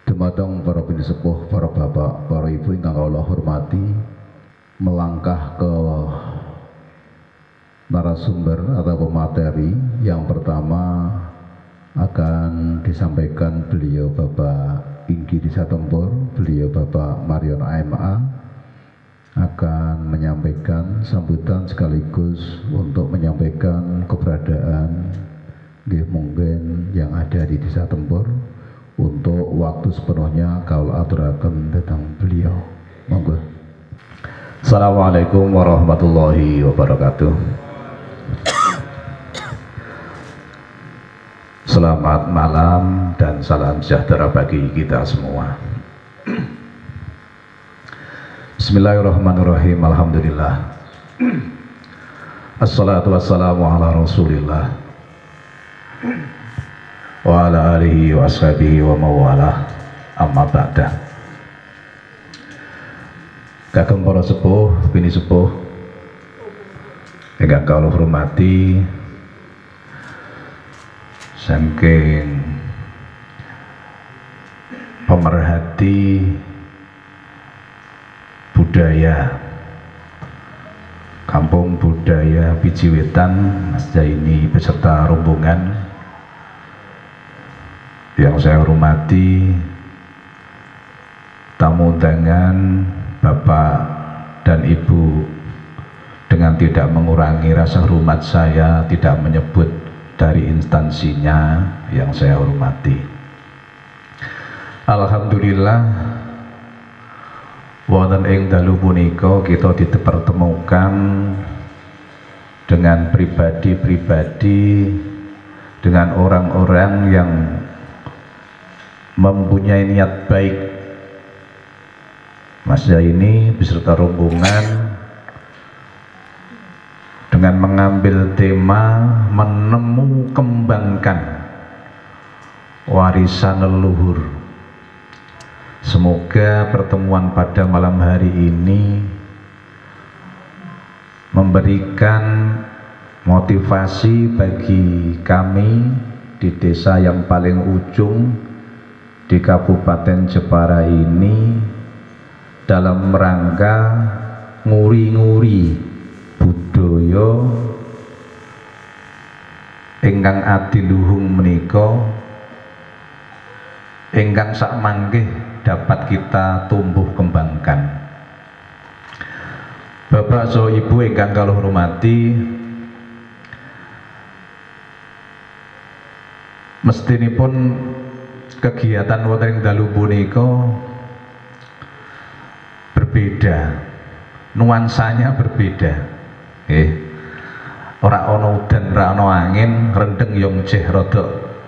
Dumateng para pinisepuh, para bapak, para ibu ingkang kula hormati, melangkah ke narasumber atau pemateri yang pertama akan disampaikan beliau Bapak Inggi Disa Tempur, beliau Bapak Marion AMA akan menyampaikan sambutan sekaligus untuk menyampaikan keberadaan mungkin yang ada di Desa Tempur. Untuk waktu sepenuhnya kau aturaken tentang beliau. Monggo. Assalamualaikum warahmatullahi wabarakatuh. Selamat malam dan salam sejahtera bagi kita semua. Bismillahirrahmanirrahim. Alhamdulillah. Assalatu wassalamu ala Rasulillah wa ala alihi wa ashabihi wa mawalah, amma ba'da. Kagem para sepuh, bini sepuh ingkang kula hormati, saking pemerhati budaya Kampung Budaya Pijiwetan, Mas Jaini beserta rombongan yang saya hormati, tamu undangan Bapak dan Ibu, dengan tidak mengurangi rasa hormat saya tidak menyebut dari instansinya yang saya hormati. Alhamdulillah wonten ing dalu punika kita dipertemukan dengan pribadi-pribadi, dengan orang-orang yang mempunyai niat baik. Mas Zaini beserta rombongan dengan mengambil tema menemu kembangkan warisan leluhur. Semoga pertemuan pada malam hari ini memberikan motivasi bagi kami di desa yang paling ujung di Kabupaten Jepara ini dalam rangka nguri-nguri budaya ingkang adiluhung menika, ingkang sakmangke dapat kita tumbuh kembangkan. Bapak so Ibu ingkang kula hormati, mestinipun kegiatan wonten ing dalu punika berbeda, nuansanya berbeda. Ora ana udan, ora ana angin, rendeng yang jeh rada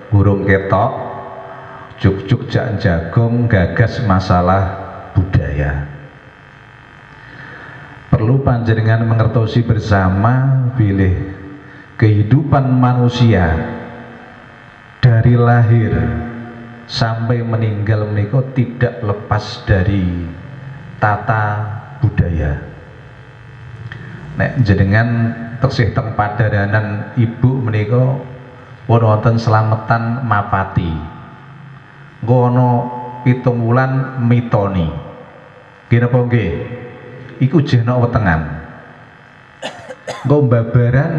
gurung ketok, juk-juk jak jagung, gagas masalah budaya. Perlu panjenengan mengertosi bersama bilih kehidupan manusia dari lahir sampai meninggal menika tidak lepas dari tata budaya. Nek jenengan teksih teng padaranan Ibu menika wonten slametan mapati. Engko ana 7 wulan mitoni. Nggih napa nggih? Iku jena wetengan. Engko babaran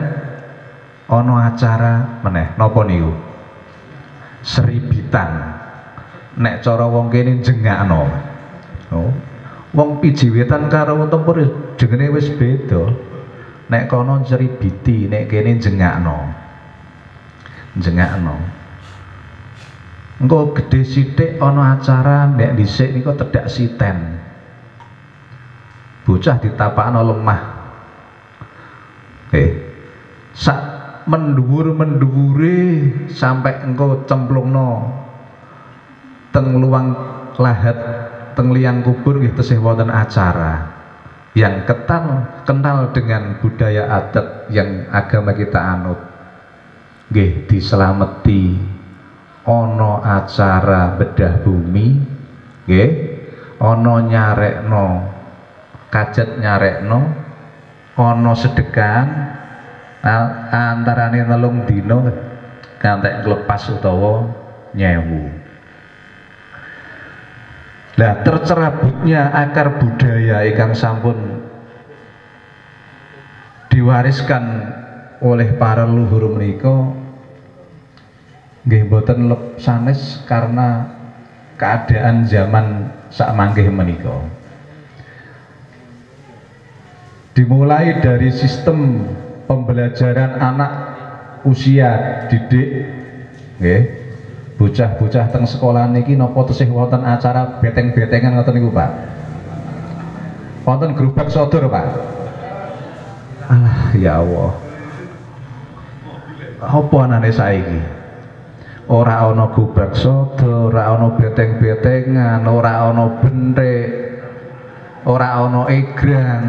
ana acara meneh. Napa niku? Seribitan. Nek cara wong kene jengakno. Oh. Wong Pijiwetan karo wong Tempur jengene wis beda. Nek kono ceribiti, nek kene jengakno. Jengakno. Engko gedhe sithik ana acara, nek dhisik niku tedak siten. Bocah ditapakno lemah. Sak mendhuwur-mendhuwure sampai engko cemplungno teng luang lahat, teng liang kubur nggih tesih wonten acara yang kental dengan budaya adat yang agama kita anut. Nggih diselameti ana acara bedah bumi, nggih ana nyarekno kajat, nyarekno ana sedekahan antarane 3 dina kantek klepas utawa nyewu. Nah, tercerabutnya akar budaya ingkang sampun diwariskan oleh para leluhur menika nggih boten lep sanes karena keadaan zaman sakmangkih menika. Dimulai dari sistem pembelajaran anak usia didik nggih. Bocah-bocah teng sekolah niki napa tesih wonten acara beteng-betengan ngoten niku, Pak? Wonten gerobak sodor, Pak? Alah, ya Allah. Apa anane saiki? Ora ana gerobak sodor, ora ana beteng-betengan, ora ana bentik, ora ana egrang.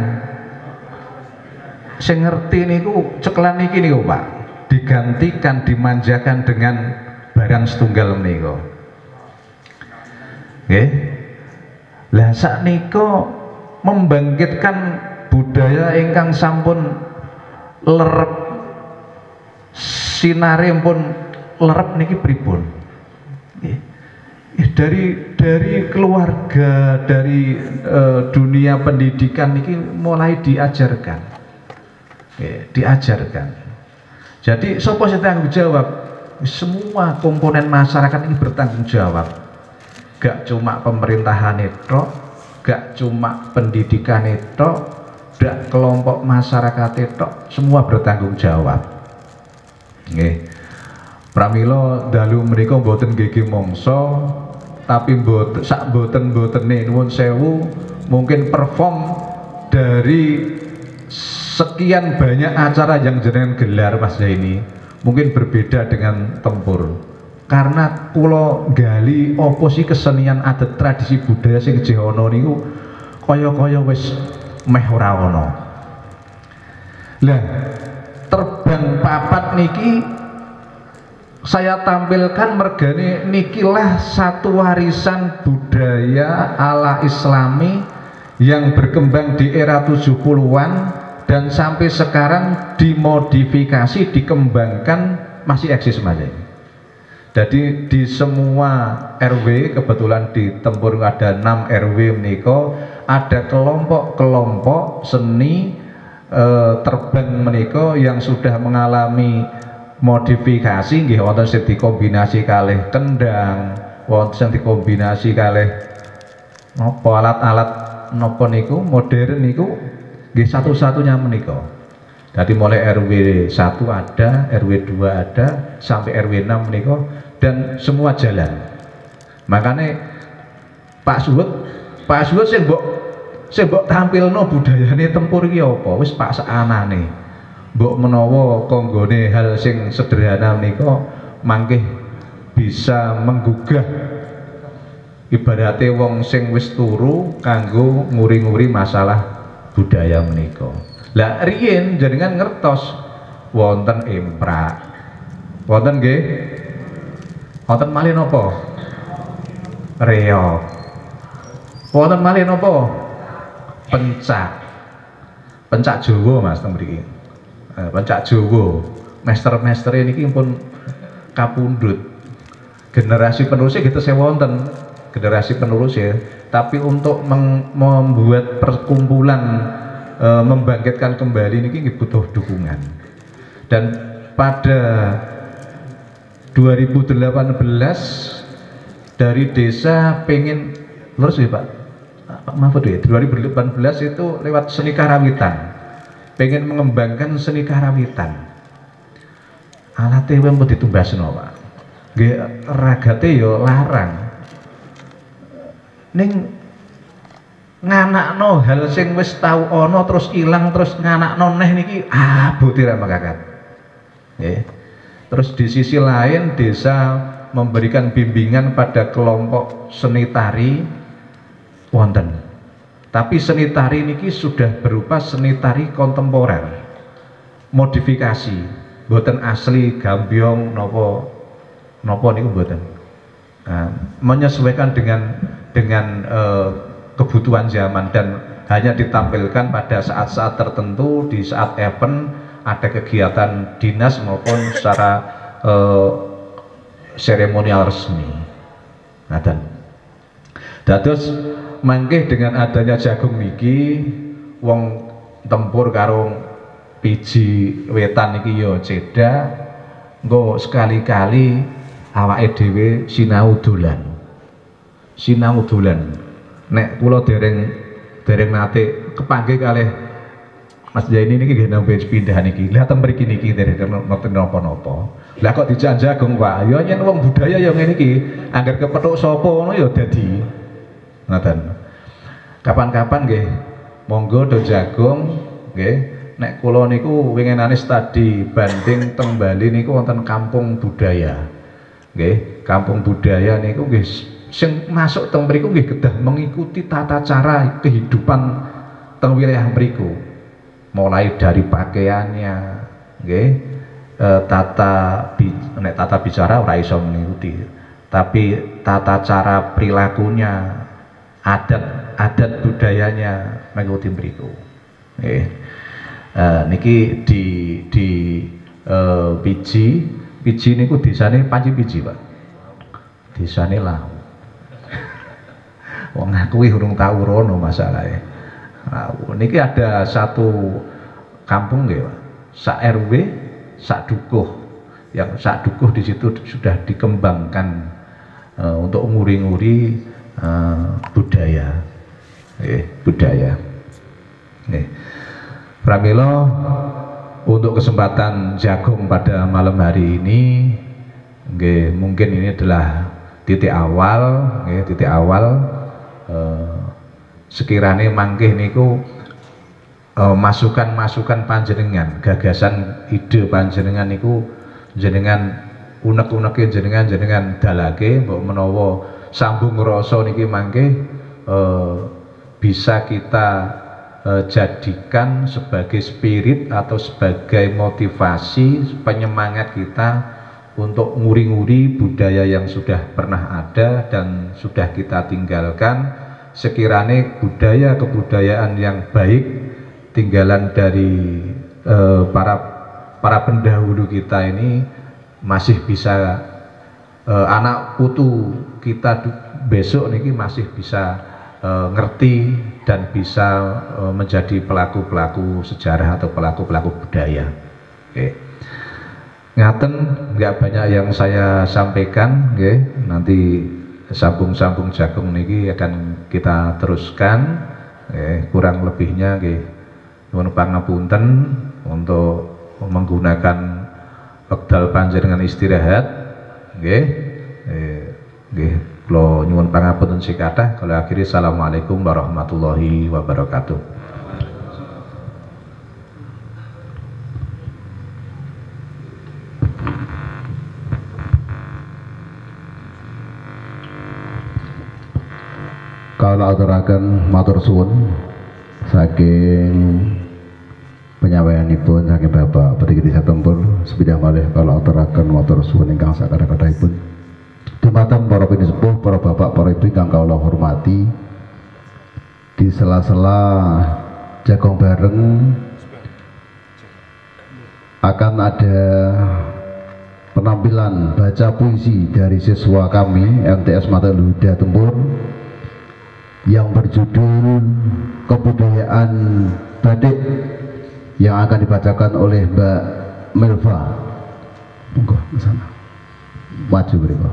Sing ngerti niku ceklan niki niku, Pak. Digantikan, dimanjakan dengan barang setunggal menika. Nggih. Lah saknika membangkitkan budaya ingkang sampun lerep sinare pun lerep niki pripun? Nggih. Dari keluarga, dari dunia pendidikan niki mulai diajarkan. Nggih, diajarkan. Jadi sapa sing tanggung jawab? Semua komponen masyarakat ini bertanggung jawab, gak cuma pemerintahan itu, gak cuma pendidikan itu, gak kelompok masyarakat itu, semua bertanggung jawab. Nggih. Pramila dalu menika mboten nggih mangsa, tapi mboten-mbotene nuwun sewu mungkin perform dari sekian banyak acara yang jenengan gelar Mas ini. Mungkin berbeda dengan tempur karena kula gali apa sih kesenian adat tradisi budaya sing jeh ana niku kaya-kaya wis meh ora ana. Lah terbang papat niki saya tampilkan mergane nikilah satu warisan budaya ala Islami yang berkembang di era 70-an dan sampai sekarang dimodifikasi, dikembangkan, masih eksis masih. Jadi di semua RW, kebetulan di Tempur ada 6 RW meniko, ada kelompok-kelompok seni terbang meniko yang sudah mengalami modifikasi, nggih wonten sing dikombinasi kalih kendang, wonten sing dikombinasi kalih napa alat-alat napa niku modern niku. Nggih satu-satunya menika. Jadi mulai RW 1 ada, RW 2 ada, sampai RW 6 menika dan semua jalan. Makanya Pak Suhut sing mbok tampilno budayane Tempur iki apa? Wis Pak saanane. Mbok menawa kanggone hal sing sederhana menika mangke bisa menggugah ibarate wong sing wis turu kanggo nguri-nguri masalah budaya menika. Lah riyen jenengan ngertos wonten emprak. Wonten nggih? Wonten malih napa? Reog. Wonten malih napa? Pencak. Pencak Jawa Mas teng mriki. Pencak Jawa. Mester-mestere niki pun kapundhut. Generasi penerusnya gitu saya wonten. Generasi penerus ya, tapi untuk membuat perkumpulan membangkitkan kembali ini butuh dukungan. Dan pada 2018 dari desa pengen lurus ya Pak Mahfud ya, 2018 itu lewat seni karawitan pengen mengembangkan seni karawitan. Alatnya yang mau ditumbasno Pak, ragate yo larang ning nganakno hal sing wis tau ana terus ilang terus nganakno neh niki abote ra makakat. Nggih. Terus di sisi lain desa memberikan bimbingan pada kelompok seni tari wonten. Tapi seni tari niki sudah berupa seni tari kontemporer. Modifikasi, mboten asli gambyong napa niku mboten. Nah, menyesuaikan dengan kebutuhan zaman dan hanya ditampilkan pada saat-saat tertentu, di saat event ada kegiatan dinas maupun secara seremonial resmi. Nah, Dados mangke dengan adanya jagung niki wong tempur karo biji wetan niki ya ceda, engko sekali-kali awake dhewe sinau dolan. Sinau dolan. Nek kula dereng nate kepanggih kalih Mas Jaini niki nggih nembe pindah niki. Lah ten mriki niki dereng nonton napa-napa. Lah kok dijak jagung Pak? Ya yen wong budaya ya ngene iki. Angger kepethuk sapa ngono ya dadi. Ngoten. Kapan-kapan nggih monggo do jagung nggih. Nek kula niku winginane studi banding teng Bali niku wonten kampung budaya. Nggih, kampung budaya niku nggih sing masuk teng mriku nggih kedah mengikuti tata cara kehidupan teng wilayah mriku. Mulai dari pakaiannya, nggih, nek tata bicara ora iso mengikuti, tapi tata cara perilakunya, adat budayanya mengikuti mriku. Nggih. Niki di Piji niku desane Panci Piji, Pak. Desane lah. Wong aku urung tau rono masalahe. Niki ada satu kampung nggih, Pak. Sak RW, sak dukuh. Yang sak dukuh di situ sudah dikembangkan untuk nguri-nguri budaya. Budaya. Pramila untuk kesempatan jagung pada malam hari ini, mungkin ini adalah titik awal, sekiranya mangkih niku masukan panjenengan, gagasan ide panjenengan niku jenengan unek-uneke jenengan dalake, mbok menawa sambung rasa niki mangkih bisa kita jadikan sebagai spirit atau sebagai motivasi penyemangat kita untuk nguri-nguri budaya yang sudah pernah ada dan sudah kita tinggalkan. Sekiranya budaya kebudayaan yang baik tinggalan dari para pendahulu kita ini masih bisa anak putu kita besok niki masih bisa ngerti dan bisa menjadi pelaku-pelaku sejarah atau pelaku-pelaku budaya. Ngaten, nggak banyak yang saya sampaikan, nanti sambung-sambung jagung niki akan kita teruskan. Kurang lebihnya nuwun pangapunten untuk menggunakan wekdal panjenengan istirahat. Kula nyuwun pangapunten sing kathah. Kalau akhiri assalamualaikum warahmatullahi wabarakatuh. Kalau aturaken matur suwun saking penyampaianipun saking Bapak Petinggi Desa Tempur sepidang malih kalau aturaken matur suwun ingkang sakadha-kadhahipun. Dumateng para pinisepuh, para bapak, para ibu ingkang kula hormati, di sela-sela jagung bareng akan ada penampilan baca puisi dari siswa kami MTS Mata Luda Tempur yang berjudul Kebudayaan Batik yang akan dibacakan oleh Mbak Melva. Monggo ke sana. Maju beriku.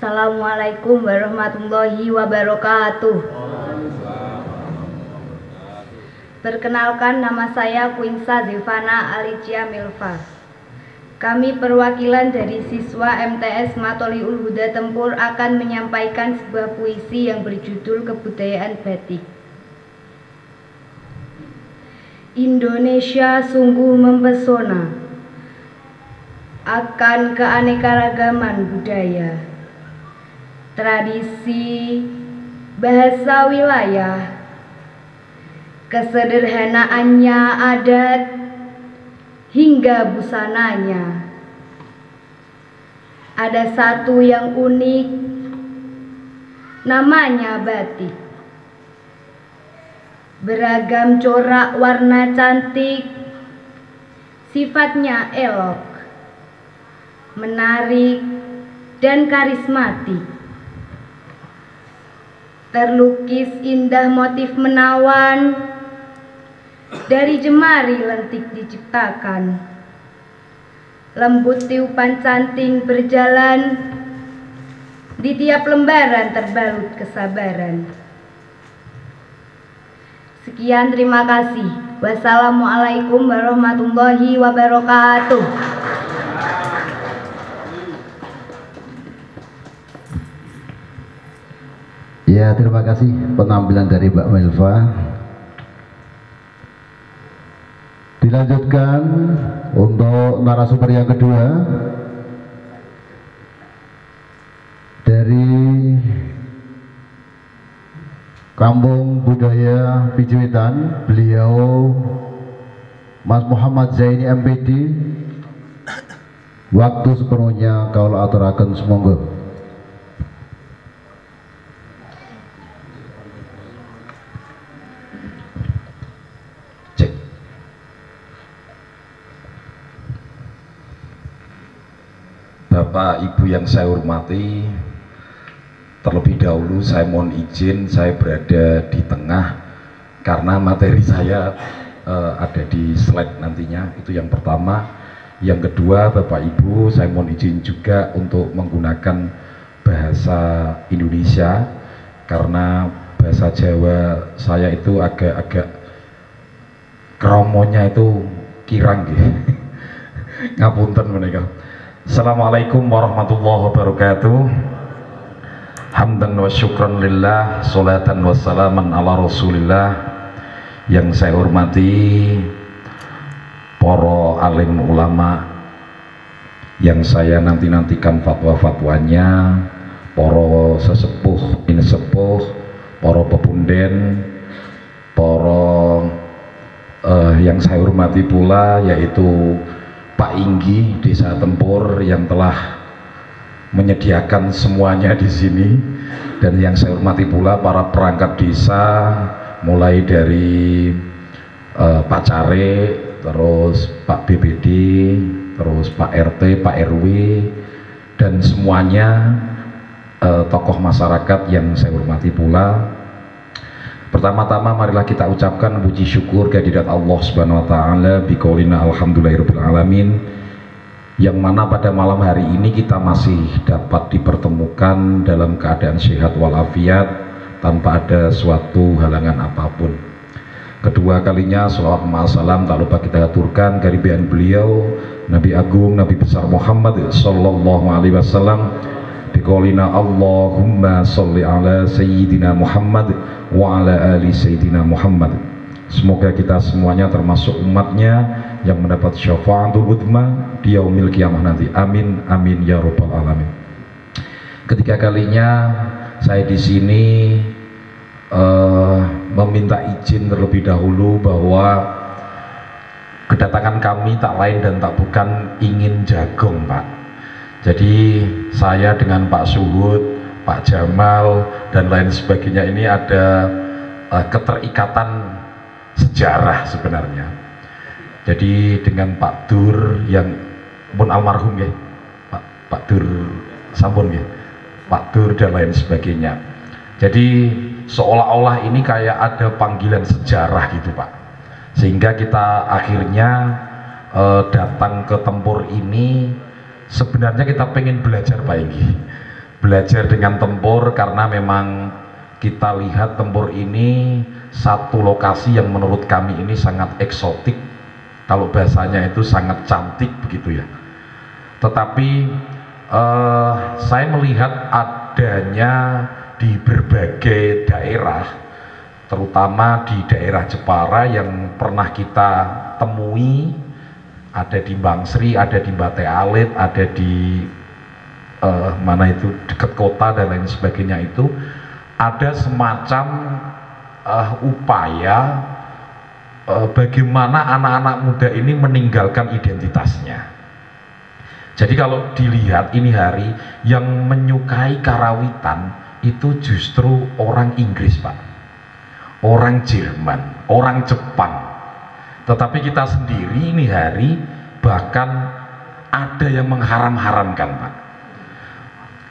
Assalamualaikum warahmatullahi wabarakatuh. Perkenalkan, nama saya Quinsa Zivana Alicia Milva. Kami perwakilan dari siswa MTS Matoliul Huda Tempur akan menyampaikan sebuah puisi yang berjudul Kebudayaan Batik. Indonesia sungguh mempesona akan keanekaragaman budaya, tradisi, bahasa wilayah, kesederhanaannya adat, hingga busananya. Ada satu yang unik namanya batik. Beragam corak warna cantik, sifatnya elok, menarik, dan karismatik. Terlukis indah motif menawan, dari jemari lentik diciptakan. Lembut tiupan canting berjalan, di tiap lembaran terbalut kesabaran. Sekian, terima kasih. Wassalamualaikum warahmatullahi wabarakatuh. Ya, terima kasih penampilan dari Mbak Melva. Dilanjutkan untuk narasumber yang kedua dari Kampung Budaya Pijuwitan, beliau Mas Muhammad Zaini MPD. Waktu sepenuhnya kaula aturaken semonggo. Bapak Ibu yang saya hormati, terlebih dahulu saya mohon izin saya berada di tengah karena materi saya ada di slide nantinya. Itu yang pertama. Yang kedua, Bapak Ibu, saya mohon izin juga untuk menggunakan bahasa Indonesia karena bahasa Jawa saya itu agak-agak kromonya itu kirang gitu. Ngapunten menika. Assalamualaikum warahmatullahi wabarakatuh. Hamdan wa syukran lillah, salatan wa salaman ala rasulillah. Yang saya hormati para alim ulama, yang saya nantikan fatwa-fatwanya, para sesepuh, insepuh, para pepunden, para yang saya hormati pula yaitu Pak Inggi Desa Tempur yang telah menyediakan semuanya di sini, dan yang saya hormati pula para perangkat desa mulai dari Pak Care, terus Pak BPD, terus Pak RT, Pak RW, dan semuanya tokoh masyarakat yang saya hormati pula. Pertama-tama marilah kita ucapkan puji syukur kehadirat Allah Subhanahu wa taala biqaulina alhamdulillahirabbil alamin, yang mana pada malam hari ini kita masih dapat dipertemukan dalam keadaan sehat walafiat tanpa ada suatu halangan apapun. Kedua kalinya sholawat ma'asalam tak lupa kita aturkan kehadiran beliau Nabi Agung Nabi besar Muhammad sallallahu alaihi wasallam biqaulina Allahumma sholli ala sayyidina Muhammad wa ala ali sayyidina Muhammad. Semoga kita semuanya termasuk umatnya yang mendapat syafaatul uzma di yaumil kiamah nanti. Amin amin ya rabbal alamin. Ketiga kalinya saya di sini meminta izin terlebih dahulu bahwa kedatangan kami tak lain dan tak bukan ingin jagong, Pak. Jadi saya dengan Pak Suhud, Pak Jamal dan lain sebagainya ini ada keterikatan sejarah sebenarnya. Jadi dengan Pak Dur yang pun almarhum ya, Pak Dur sampun ya, Pak Dur dan lain sebagainya. Jadi seolah-olah ini kayak ada panggilan sejarah gitu, Pak, sehingga kita akhirnya datang ke Tempur ini. Sebenarnya kita pengen belajar, Pak Inggi, belajar dengan Tempur karena memang kita lihat Tempur ini satu lokasi yang menurut kami ini sangat eksotik, kalau bahasanya itu sangat cantik begitu ya. Tetapi saya melihat adanya di berbagai daerah, terutama di daerah Jepara yang pernah kita temui, ada di Bangsri, ada di Bate Alit, ada di mana itu dekat kota dan lain sebagainya, itu ada semacam upaya bagaimana anak-anak muda ini meninggalkan identitasnya. Jadi kalau dilihat ini hari yang menyukai karawitan itu justru orang Inggris, Pak, orang Jerman, orang Jepang. Tetapi kita sendiri ini hari bahkan ada yang mengharam-haramkan, Pak.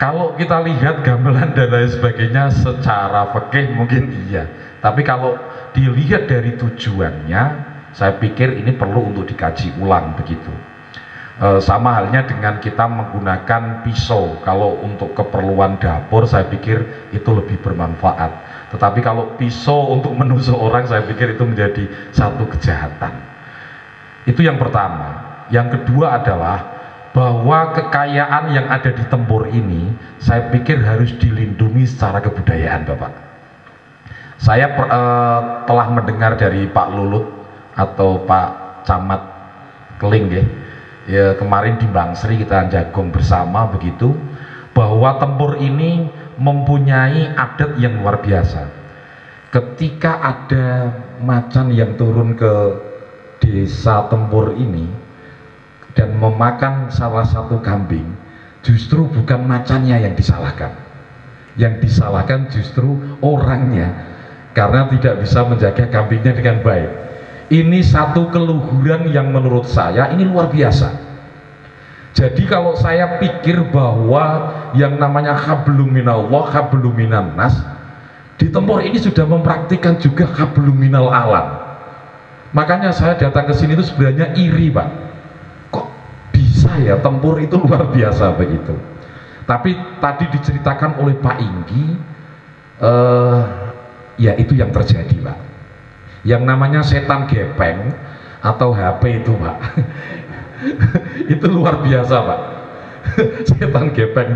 Kalau kita lihat gamelan dan lain sebagainya secara fikih mungkin iya, tapi kalau dilihat dari tujuannya, saya pikir ini perlu untuk dikaji ulang begitu. Sama halnya dengan kita menggunakan pisau, kalau untuk keperluan dapur saya pikir itu lebih bermanfaat, tetapi kalau pisau untuk menusuk orang saya pikir itu menjadi satu kejahatan. Itu yang pertama. Yang kedua adalah bahwa kekayaan yang ada di Tempur ini saya pikir harus dilindungi secara kebudayaan, Bapak. Saya telah mendengar dari Pak Lulut atau Pak Camat Keling ya, kemarin di Bangsri kita jagong bersama begitu, bahwa Tempur ini mempunyai adat yang luar biasa. Ketika ada macan yang turun ke desa Tempur ini dan memakan salah satu kambing, justru bukan macannya yang disalahkan. Yang disalahkan justru orangnya, karena tidak bisa menjaga kambingnya dengan baik. Ini satu keluhuran yang menurut saya ini luar biasa. Jadi kalau saya pikir bahwa yang namanya hablum minallah, hablum minan nas, di Tempur ini sudah mempraktikkan juga hablum minal alam. Makanya saya datang ke sini itu sebenarnya iri, Pak. Ya, Tempur itu luar biasa begitu. Tapi tadi diceritakan oleh Pak Inggi, ya itu yang terjadi, Pak. Yang namanya setan gepeng atau HP itu, Pak, itu luar biasa, Pak. Setan gepeng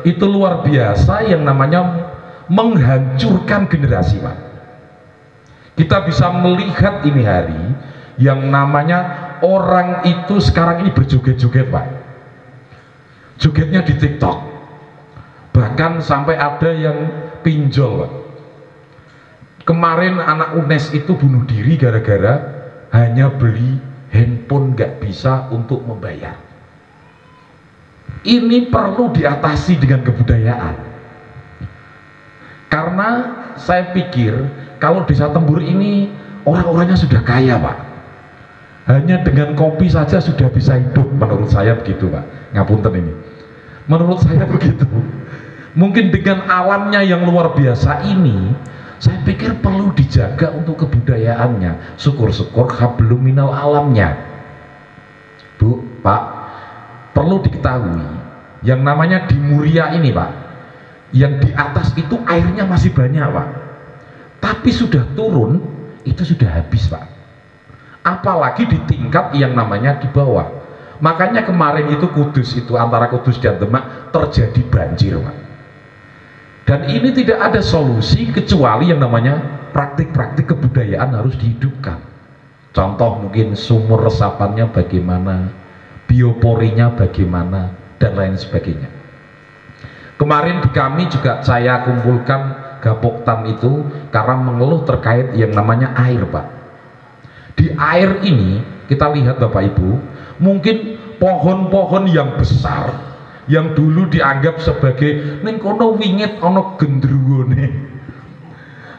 itu luar biasa, yang namanya menghancurkan generasi, Pak. Kita bisa melihat ini hari yang namanya orang itu sekarang ini berjoget-joget, Pak. Jogetnya di TikTok, bahkan sampai ada yang pinjol, Pak. Kemarin anak UNES itu bunuh diri gara-gara hanya beli handphone nggak bisa untuk membayar. Ini perlu diatasi dengan kebudayaan, karena saya pikir kalau desa Tempur ini orang-orangnya sudah kaya, Pak. Hanya dengan kopi saja sudah bisa hidup, menurut saya begitu, Pak. Ngapunten ini, menurut saya begitu. Mungkin dengan alamnya yang luar biasa ini, saya pikir perlu dijaga untuk kebudayaannya. Syukur-syukur hablum minal alamnya, Bu, Pak. Perlu diketahui yang namanya di Muria ini, Pak, yang di atas itu airnya masih banyak, Pak, tapi sudah turun itu sudah habis, Pak. Apalagi di tingkat yang namanya di bawah. Makanya kemarin itu Kudus itu, antara Kudus dan Demak terjadi banjir, Pak. Dan ini tidak ada solusi kecuali yang namanya praktik-praktik kebudayaan harus dihidupkan. Contoh mungkin sumur resapannya bagaimana, bioporinya bagaimana, dan lain sebagainya. Kemarin di kami juga saya kumpulkan Gapoktan itu karena mengeluh terkait yang namanya air, Pak. Di air ini kita lihat, Bapak Ibu, mungkin pohon-pohon yang besar yang dulu dianggap sebagai ning kono wingit ana gendruwone.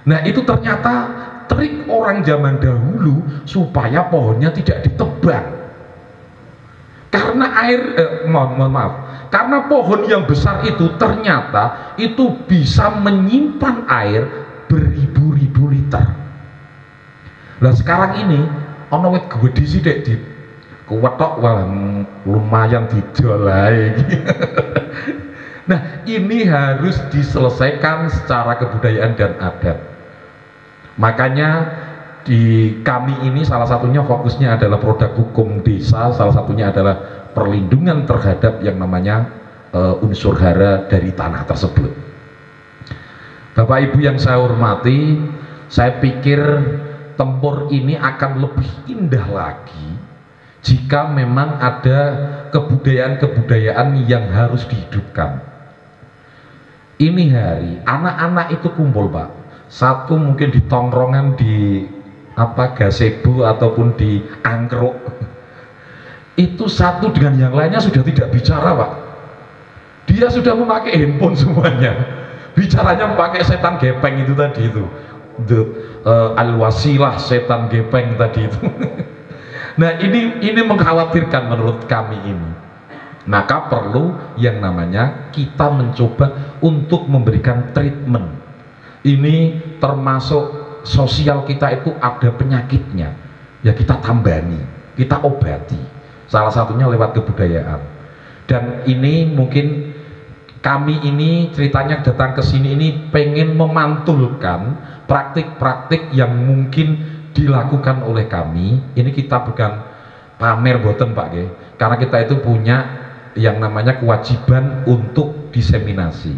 Nah, itu ternyata trik orang zaman dahulu supaya pohonnya tidak ditebang. Karena air mohon maaf, karena pohon yang besar itu ternyata itu bisa menyimpan air beribu-ribu liter. Nah sekarang ini ono wit gede sithik di kuwetok, wah lumayan didolai. Nah ini harus diselesaikan secara kebudayaan dan adat. Makanya di kami ini salah satunya fokusnya adalah produk hukum desa, salah satunya adalah perlindungan terhadap yang namanya unsur hara dari tanah tersebut. Bapak Ibu yang saya hormati, saya pikir Tempur ini akan lebih indah lagi jika memang ada kebudayaan-kebudayaan yang harus dihidupkan. Ini hari anak-anak itu kumpul, Pak. Satu mungkin di tongkrongan di gazebo ataupun di angkruk. Itu satu dengan yang lainnya sudah tidak bicara, Pak. Dia sudah memakai handphone semuanya. bicaranya pakai setan gepeng itu tadi itu, al-wasilah setan gepeng tadi itu. Nah ini mengkhawatirkan menurut kami ini. Maka perlu yang namanya kita mencoba untuk memberikan treatment. Ini termasuk sosial kita itu ada penyakitnya, ya kita tambani, kita obati. Salah satunya lewat kebudayaan. Dan ini mungkin kami ini ceritanya datang ke sini ini pengen memantulkan praktik-praktik yang mungkin dilakukan oleh kami. Ini kita bukan pamer boten Pak Ge, karena kita itu punya yang namanya kewajiban untuk diseminasi.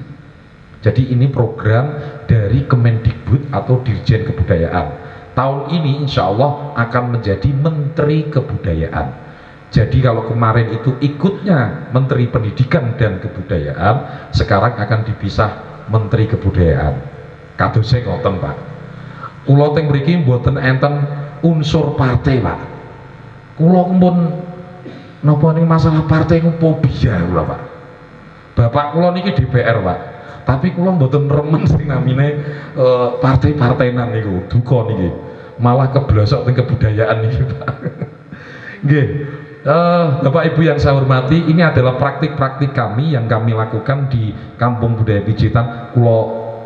Jadi ini program dari Kemendikbud atau Dirjen Kebudayaan. Tahun ini insya Allah akan menjadi Menteri Kebudayaan. Jadi kalau kemarin itu ikutnya Menteri Pendidikan dan Kebudayaan, sekarang akan dipisah Menteri Kebudayaan. Kadose ngoten Pak. Kula teng mriki mboten enten unsur partai Pak. Kula pun napa ning masalah partai ku fobia kula Pak. Bapak kula niki DPR Pak. Tapi kula mboten remen sing namine partai-partainan niku, duka niki. Malah keblosok teng kebudayaan niki Pak. Nggih. Bapak Ibu yang saya hormati, ini adalah praktik-praktik kami yang kami lakukan di Kampung Budaya Pijitan. Kula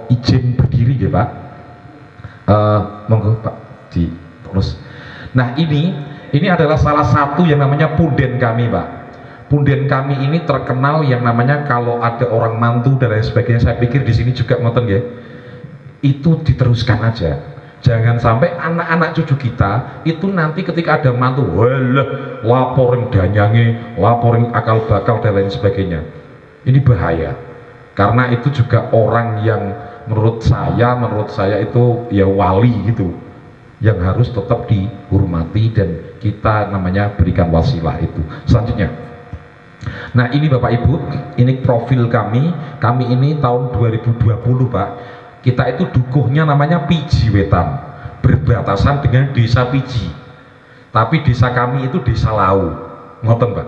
izin berdiri nggih Pak. Monggo Pak di terus. Nah ini adalah salah satu yang namanya punden kami Pak. Punden kami ini terkenal yang namanya kalau ada orang mantu dan lain sebagainya. Saya pikir di sini juga ngoten ya. Itu diteruskan aja. Jangan sampai anak-anak cucu kita itu nanti ketika ada mantu, walah laporin danyange, laporin akal bakal dan lain sebagainya. Ini bahaya. Karena itu juga orang yang menurut saya itu ya wali gitu, yang harus tetap dihormati dan kita namanya berikan wasilah itu. Selanjutnya, nah ini Bapak Ibu, ini profil kami ini tahun 2020 Pak. Kita itu dukuhnya namanya Piji Wetan, berbatasan dengan desa Piji, tapi desa kami itu desa Lau, ngoten Pak.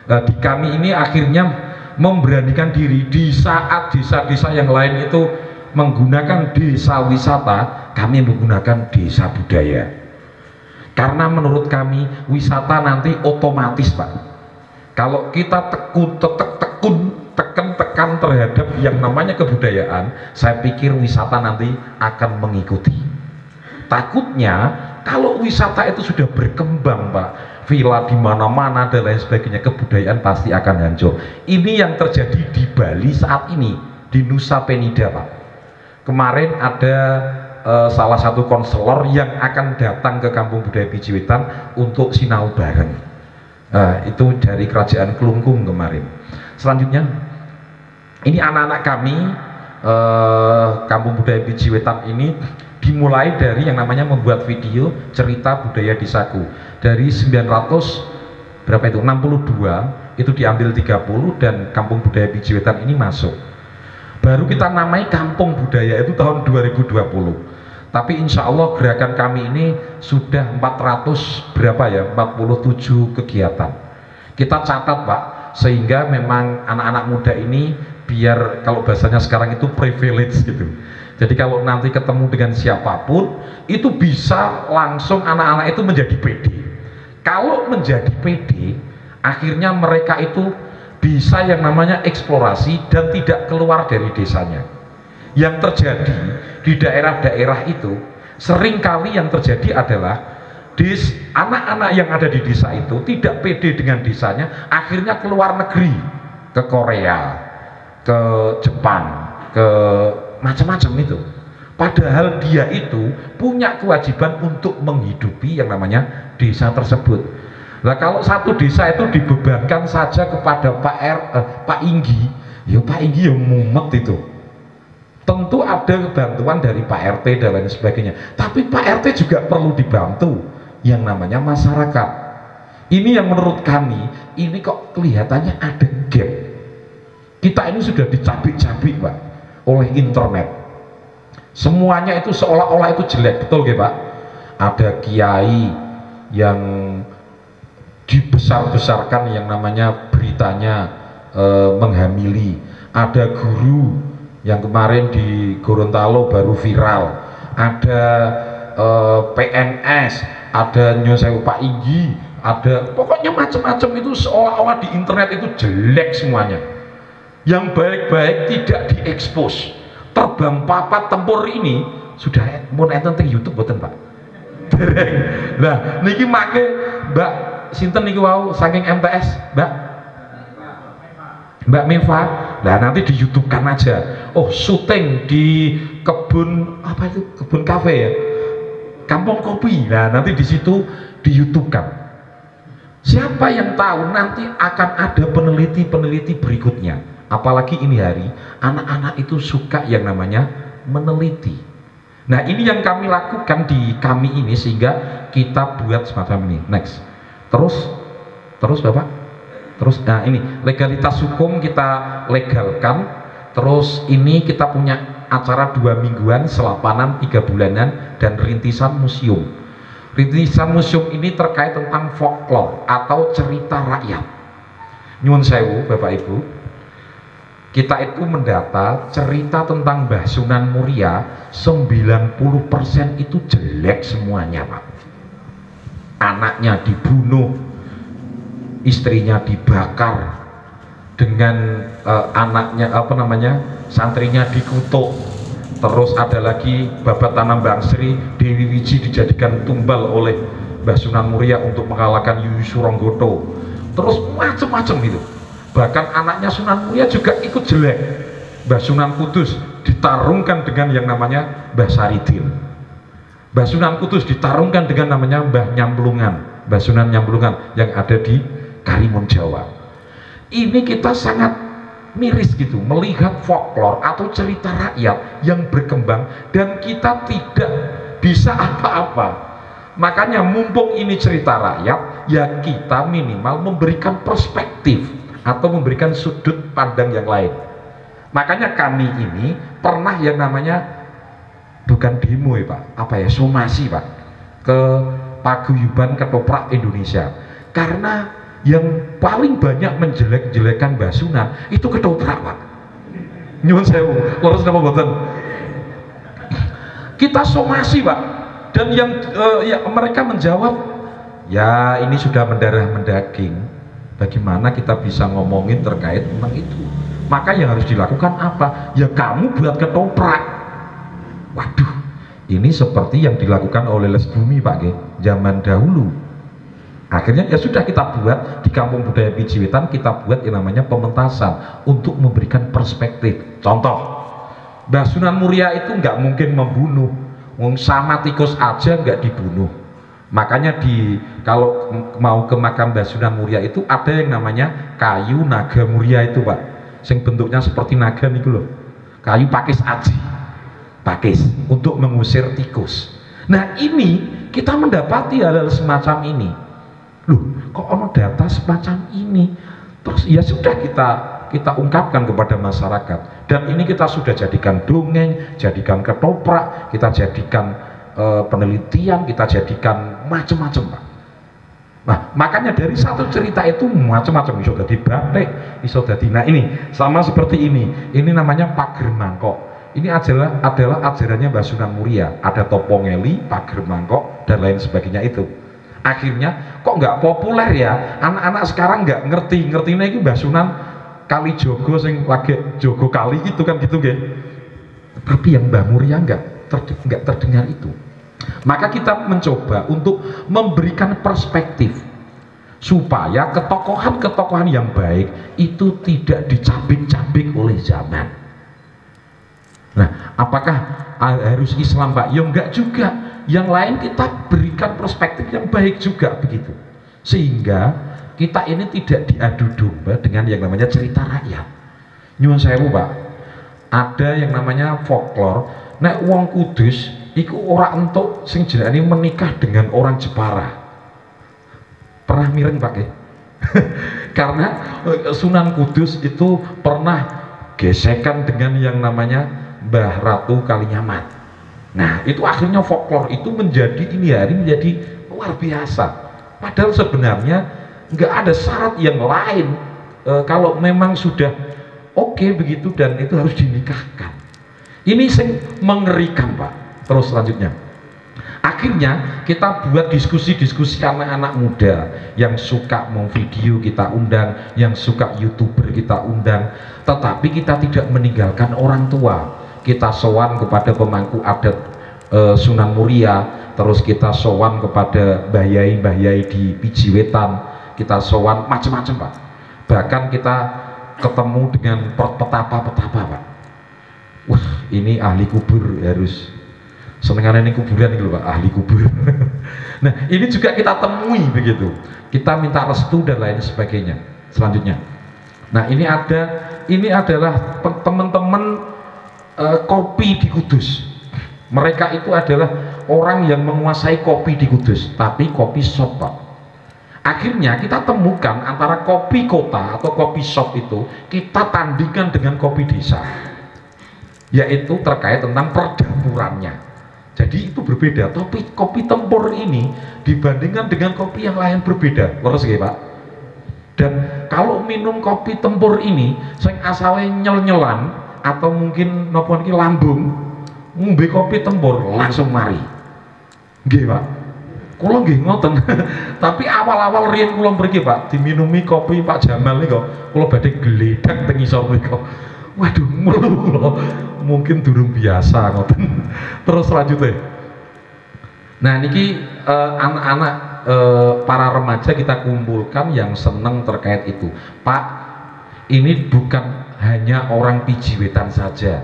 Nah, di kami ini akhirnya memberanikan diri di saat desa-desa yang lain itu menggunakan desa wisata, kami menggunakan desa budaya. Karena menurut kami wisata nanti otomatis Pak. Kalau kita tekan terhadap yang namanya kebudayaan, saya pikir wisata nanti akan mengikuti. Takutnya kalau wisata itu sudah berkembang Pak, villa di mana-mana dan lain sebagainya, kebudayaan pasti akan hancur. Ini yang terjadi di Bali saat ini, di Nusa Penida Pak. Kemarin ada salah satu konselor yang akan datang ke Kampung Budaya Piji Wetan untuk sinau bareng. Itu dari Kerajaan Kelungkung kemarin. Selanjutnya, ini anak-anak kami Kampung Budaya Piji Wetan ini dimulai dari yang namanya membuat video cerita budaya desaku. Dari 900 berapa itu 62 itu diambil 30 dan Kampung Budaya Piji Wetan ini masuk. Baru kita namai Kampung Budaya itu tahun 2020. Tapi insya Allah gerakan kami ini sudah 400 berapa ya 47 kegiatan. Kita catat Pak, sehingga memang anak-anak muda ini biar kalau bahasanya sekarang itu privilege gitu. Jadi kalau nanti ketemu dengan siapapun itu bisa langsung anak-anak itu menjadi PD. Kalau menjadi PD, akhirnya mereka itu bisa yang namanya eksplorasi dan tidak keluar dari desanya. Yang terjadi di daerah-daerah itu seringkali yang terjadi adalah anak-anak yang ada di desa itu tidak pede dengan desanya, akhirnya keluar negeri, ke Korea, ke Jepang, ke macam-macam itu. Padahal dia itu punya kewajiban untuk menghidupi yang namanya desa tersebut. Nah kalau satu desa itu dibebankan saja kepada Pak Inggi, ya Pak Inggi yang mumet itu. Tentu ada bantuan dari Pak RT dan lain sebagainya. Tapi Pak RT juga perlu dibantu yang namanya masyarakat. Ini yang menurut kami, ini kok kelihatannya ada gap. Kita ini sudah dicabik-cabik Pak oleh internet. Semuanya itu seolah-olah itu jelek, betul gak Pak? Ada kiai yang dibesar-besarkan yang namanya beritanya menghamili, ada guru yang kemarin di Gorontalo baru viral, ada PNS, ada Nyun Sewu Pak Inggi, ada pokoknya macam-macam itu seolah-olah di internet itu jelek semuanya. Yang baik-baik tidak diekspos. Terbang papat tempur ini sudah mau enten teng YouTube boten Pak? Dereng. Nah, niki make Mbak sinten niki wau saking MTS, Mbak Meva. Nah, nanti di YouTube kan aja. Oh, syuting di kebun apa itu? Kebun kafe ya. Kampung Kopi. Nah, nanti di situ di YouTube kan. Siapa yang tahu nanti akan ada peneliti-peneliti berikutnya. Apalagi ini hari anak-anak itu suka yang namanya meneliti. Nah, ini yang kami lakukan di kami ini sehingga kita buat semacam ini. Next. Terus Bapak. Terus nah ini legalitas hukum kita legalkan. Terus ini kita punya acara 2 mingguan, selapanan 3 bulanan, dan rintisan museum. Rintisan museum ini terkait tentang folklore atau cerita rakyat. Nyuwun sewu Bapak Ibu, kita itu mendata cerita tentang Mbah Sunan Muria 90% itu jelek semuanya Pak. Anaknya dibunuh, istrinya dibakar, dengan anaknya santrinya dikutuk. Terus ada lagi babat tanam Bangsri, Dewi Wiji dijadikan tumbal oleh Mbah Sunan Muria untuk mengalahkan Yuyu Suronggoto. Terus macam-macam itu. Bahkan anaknya Sunan Muria juga ikut jelek. Mbah Sunan Kudus ditarungkan dengan yang namanya Mbah Saridin. Mbah Sunan Kudus ditarungkan dengan namanya Mbah Nyamplungan, Mbah Sunan Nyamplungan yang ada di Karimun Jawa. Ini kita sangat miris gitu melihat folklore atau cerita rakyat yang berkembang dan kita tidak bisa apa-apa. Makanya mumpung ini cerita rakyat, ya kita minimal memberikan perspektif atau memberikan sudut pandang yang lain. Makanya kami ini pernah yang namanya bukan demo ya Pak, apa ya, somasi Pak, ke Paguyuban Ketoprak Indonesia. Karena yang paling banyak menjelek-jelekan Mbah Sunan itu ketoprak Pak. Nyuwun sewu, lurus napa mboten? Kita somasi Pak, dan yang mereka menjawab, ya ini sudah mendarah mendaging. Bagaimana kita bisa ngomongin terkait tentang itu? Maka yang harus dilakukan apa? Ya kamu buat ketoprak. Waduh, ini seperti yang dilakukan oleh Les Bumi Pak zaman dahulu. Akhirnya ya sudah kita buat di Kampung Budaya Pijiwitan, kita buat yang namanya pementasan untuk memberikan perspektif. Contoh, Mbah Sunan Muria itu nggak mungkin membunuh, sama tikus aja nggak dibunuh. Makanya kalau mau ke makam Mbah Sunan Muria itu ada yang namanya kayu naga muria itu Pak, yang bentuknya seperti naga nih loh, kayu pakis aji, pakis untuk mengusir tikus. Nah ini kita mendapati hal-hal semacam ini. Loh, kok ono data semacam ini? Terus ya sudah kita ungkapkan kepada masyarakat, dan ini kita sudah jadikan dongeng, jadikan ketoprak, kita jadikan penelitian, kita jadikan macam-macam Pak. Nah makanya dari satu cerita itu macam-macam, bisa jadi batik, bisa jadi, nah ini sama seperti ini namanya pager mangkok. Ini adalah ajarannya Mbah Sunan Muria, ada topongeli, pager mangkok, dan lain sebagainya itu. Akhirnya kok nggak populer ya, anak-anak sekarang nggak ngerti-ngertinya itu Mbah Sunan Kalijogo sing lagi jogo kali gitu kan gitu nggih. Tapi yang Mbah Muria nggak terdengar itu. Maka kita mencoba untuk memberikan perspektif supaya ketokohan-ketokohan yang baik itu tidak dicabik-cabik oleh zaman. Nah, apakah harus Islam Pak? Ya enggak juga. Yang lain kita berikan perspektif yang baik juga begitu, sehingga kita ini tidak diadu domba dengan yang namanya cerita rakyat. Nyuwun sewu Pak, ada yang namanya folklore. Nek wong Kudus iku ora entuk sing jenenge menikah dengan orang Jepara. Pernah mireng Pak ya? Karena Sunan Kudus itu pernah gesekan dengan yang namanya Mbah Ratu Kalinyamat. Nah itu akhirnya folklore itu menjadi luar biasa. Padahal sebenarnya nggak ada syarat yang lain. Kalau memang sudah oke begitu, dan itu harus dinikahkan. Ini sing mengerikan Pak. Terus selanjutnya, akhirnya kita buat diskusi-diskusi anak-anak muda yang suka mau video kita undang, yang suka YouTuber kita undang, tetapi kita tidak meninggalkan orang tua. Kita sowan kepada pemangku adat Sunan Muria, terus kita sowan kepada Mbah Yai di Pijiwetan, kita sowan macam-macam Pak. Bahkan kita ketemu dengan petapa-petapa Pak. Wah, ini ahli kubur, harus senengannya ini kuburan ini loh Pak, ahli kubur. Nah, ini juga kita temui begitu. Kita minta restu dan lain sebagainya. Selanjutnya, nah ini adalah teman-teman kopi di Kudus. Mereka itu adalah orang yang menguasai kopi di Kudus, tapi kopi shop Pak. Akhirnya kita temukan antara kopi kota atau kopi shop itu kita tandingkan dengan kopi desa, yaitu terkait tentang perdapurannya. Jadi itu berbeda. Tapi kopi Tempur ini dibandingkan dengan kopi yang lain berbeda. Terus ya Pak. Dan kalau minum kopi Tempur ini, sing asale nyel-nyelan atau mungkin napa niki lambung, ngombe kopi Tempur langsung mari. Nggih Pak. Kula nggih ngoten. Tapi awal-awal riyen kula mriki Pak, diminumi kopi Pak Jamal niku, kula badhe gledhak teng isor niku. Waduh, mungkin durung biasa ngoten. Terus selanjutnya, nah niki anak-anak para remaja kita kumpulkan yang seneng terkait itu. Pak, ini bukan hanya orang Pijiwetan saja.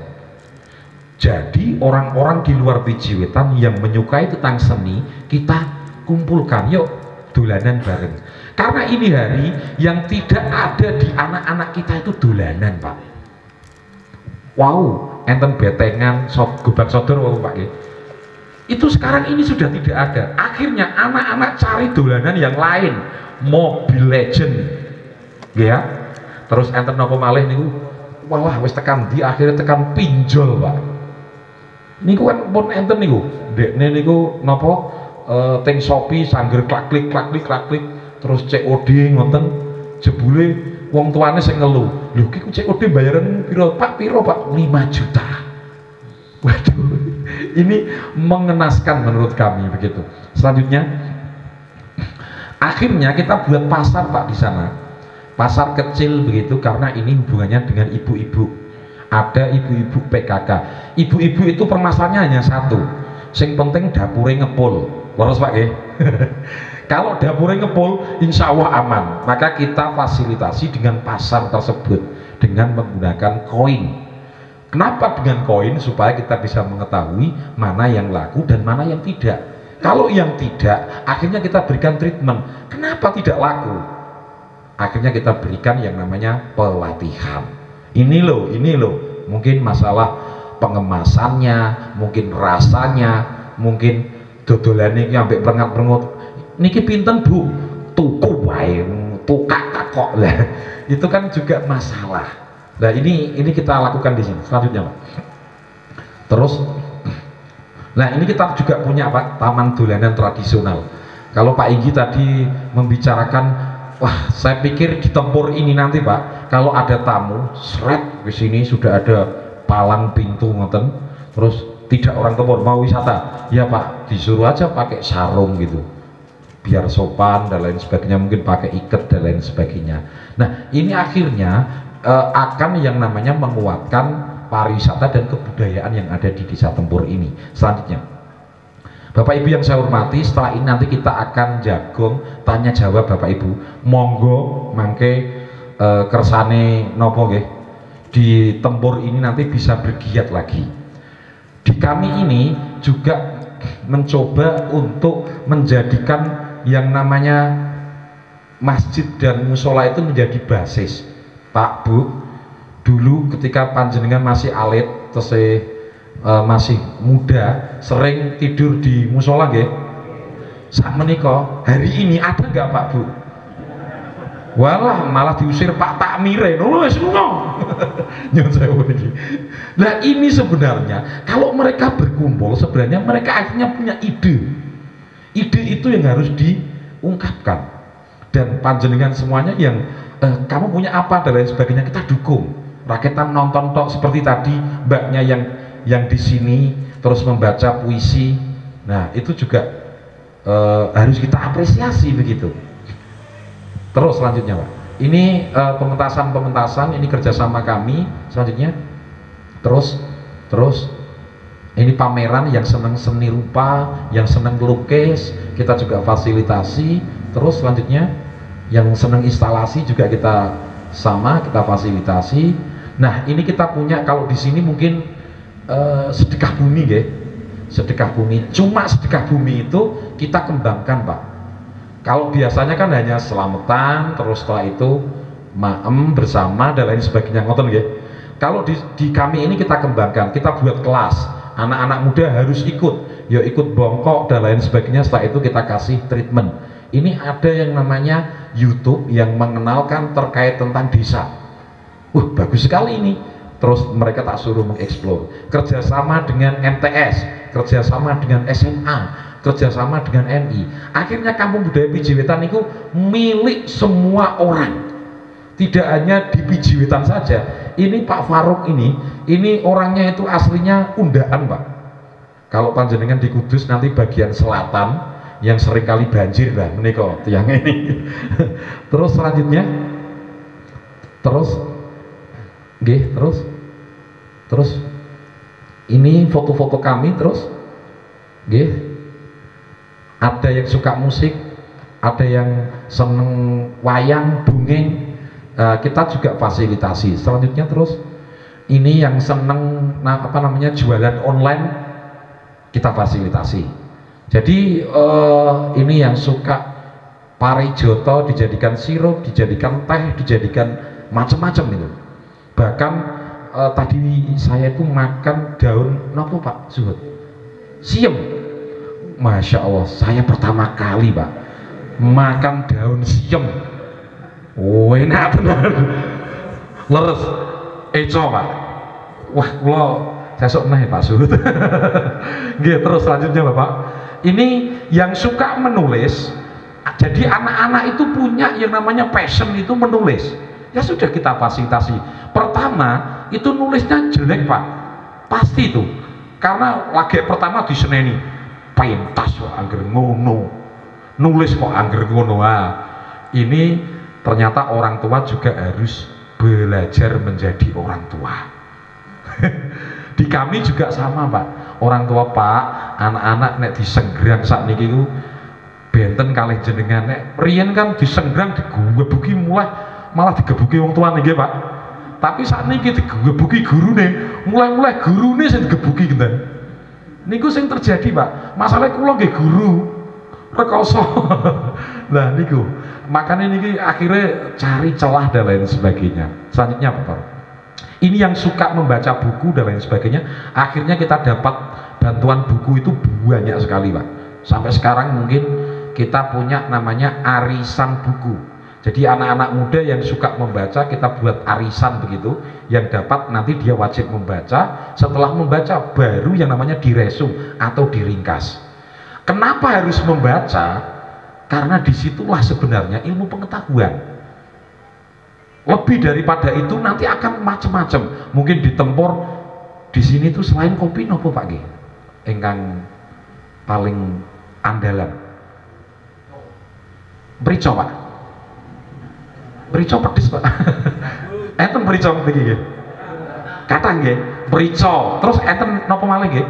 Jadi orang-orang di luar Pijiwetan yang menyukai tentang seni kita kumpulkan, yuk dolanan bareng. Karena ini hari yang tidak ada di anak-anak kita itu dolanan Pak. Wow, enten betengan, gobak sodor wow Pak. Itu sekarang ini sudah tidak ada. Akhirnya anak-anak cari dolanan yang lain, Mobile Legend, ya. Terus enten nopo malih niku, wah wis tekan di akhirnya tekan pinjol Pak. Niku kan pun enten niku, dekne niku nopo teng Shopee sangger klak-klik, terus COD ngoten, jebule wong tuane sing ngeluh, lho ki COD bayaran piro Pak? Piro Pak? 5 juta. Waduh, ini mengenaskan menurut kami begitu. Selanjutnya, akhirnya kita buat pasar Pak di sana, pasar kecil begitu, karena ini hubungannya dengan ibu-ibu. Ada ibu-ibu PKK. Ibu-ibu itu permasalahannya hanya satu, sing penting dapure ngepul. Waras Pak ya. Kalau dapurnya ngepul, insya Allah aman. Maka kita fasilitasi dengan pasar tersebut dengan menggunakan koin. Kenapa dengan koin? Supaya kita bisa mengetahui mana yang laku dan mana yang tidak. Kalau yang tidak, akhirnya kita berikan treatment. Kenapa tidak laku? Akhirnya kita berikan yang namanya pelatihan. Ini loh. Mungkin masalah pengemasannya, mungkin rasanya, mungkin dodolannya ini sampai perengat-perengut. Niki pinten Bu? Tuku wae, tukak kok lah. Itu kan juga masalah. Nah ini kita lakukan di sini. Selanjutnya Pak. Terus, nah ini kita juga punya Pak taman dolanan tradisional. Kalau Pak Inggi tadi membicarakan, wah saya pikir di Tempur ini nanti Pak, kalau ada tamu, seret di sini sudah ada palang pintu ngoten, terus tidak orang Tempur mau wisata, ya Pak disuruh aja pakai sarung gitu, biar sopan dan lain sebagainya, mungkin pakai iket dan lain sebagainya. Nah ini akhirnya akan yang namanya menguatkan pariwisata dan kebudayaan yang ada di Desa Tempur ini. Selanjutnya Bapak Ibu yang saya hormati, setelah ini nanti kita akan jagong tanya jawab Bapak Ibu. Monggo mangke kersane nopo nggih di Tempur ini nanti bisa bergiat lagi. Di kami ini juga mencoba untuk menjadikan yang namanya masjid dan musola itu menjadi basis. Pak Bu, dulu ketika panjenengan masih alit, terus masih muda, sering tidur di musola nggih? Sak menika, hari ini ada nggak Pak Bu? Walah malah diusir Pak Takmire, wis lunga. Nyun sewu iki. Nah ini sebenarnya kalau mereka berkumpul, sebenarnya mereka akhirnya punya ide. Ide itu yang harus diungkapkan. Dan panjenengan semuanya yang kamu punya apa dan lain sebagainya kita dukung. raketan nonton tok seperti tadi mbaknya yang di sini terus membaca puisi. Nah itu juga harus kita apresiasi begitu. Terus selanjutnya Pak, ini pementasan ini kerjasama kami. Selanjutnya terus ini pameran yang senang seni rupa, yang senang lukis, kita juga fasilitasi. Terus selanjutnya yang senang instalasi juga kita fasilitasi. Nah ini kita punya, kalau di sini mungkin sedekah bumi ya, sedekah bumi. Cuma sedekah bumi itu kita kembangkan Pak. Kalau biasanya kan hanya selamatan, terus setelah itu maem bersama dan lain sebagainya, ngoten nggih. Kalau di kami ini kita kembangkan, kita buat kelas. Anak-anak muda harus ikut, ya ikut bongkok dan lain sebagainya. Setelah itu kita kasih treatment. Ini ada yang namanya YouTube yang mengenalkan terkait tentang desa. Bagus sekali ini. Terus mereka tak suruh mengeksplor. Kerjasama dengan MTS, kerjasama dengan SMA, kerjasama dengan MI. Akhirnya Kampung Budaya Pijiwetan itu milik semua orang. Tidak hanya di Pijiwetan saja. Ini Pak Faruk ini orangnya itu aslinya Undaan Pak. Kalau panjenengan di Kudus nanti bagian selatan yang sering kali banjir lah menika tiang ini. Terus selanjutnya terus ini foto-foto kami. Terus ada yang suka musik, ada yang seneng wayang dongeng, kita juga fasilitasi. Selanjutnya terus ini yang seneng jualan online, kita fasilitasi. Jadi ini yang suka parijoto dijadikan sirup, dijadikan teh, dijadikan macam-macam itu. Bahkan tadi saya itu makan daun apa Pak Zuhud? Siem. Masya Allah, saya pertama kali Pak makan daun siem. Enak benar. Leres. Eco Pak. Wah, kula sesuk neh Pak Zuhud. Nggih, terus selanjutnya Bapak. Ini yang suka menulis. Jadi anak-anak itu punya yang namanya passion itu menulis. Ya sudah kita fasilitasi. Pertama itu nulisnya jelek Pak, pasti itu. Karena lagi pertama diseneni pentas kok angger ngono, nulis kok angger ngono. Ini ternyata orang tua juga harus belajar menjadi orang tua. Di kami juga sama Pak, orang tua Pak, anak-anak nek disenggrang saat niki ku benten kalih jenengan. Nek riyen kan disenggrang digebuki malah digebuki wong tua niki Pak. Tapi saat niki digebuki gurune, mulai gurune sing digebuki ngenten. Niku sing terjadi Pak. Masalah kula nggih guru rekoso. Lah niku. Makanya niki akhirnya cari celah dan lain sebagainya. Selanjutnya Pak. Ini yang suka membaca buku dan lain sebagainya. Akhirnya kita dapat bantuan buku itu banyak sekali Pak. Sampai sekarang mungkin kita punya namanya arisan buku. Jadi anak-anak muda yang suka membaca kita buat arisan begitu, yang dapat nanti dia wajib membaca. Setelah membaca baru yang namanya diresum atau diringkas. Kenapa harus membaca? Karena disitulah sebenarnya ilmu pengetahuan. Lebih daripada itu nanti akan macam-macam. Mungkin di Tempur di sini tuh selain kopi nopo Pak G? Engkang paling andalan. Merica Pak. Merica pedes Pak. Enten merica begini nggih. Katang nggih, merica. Terus enten napa malih nggih?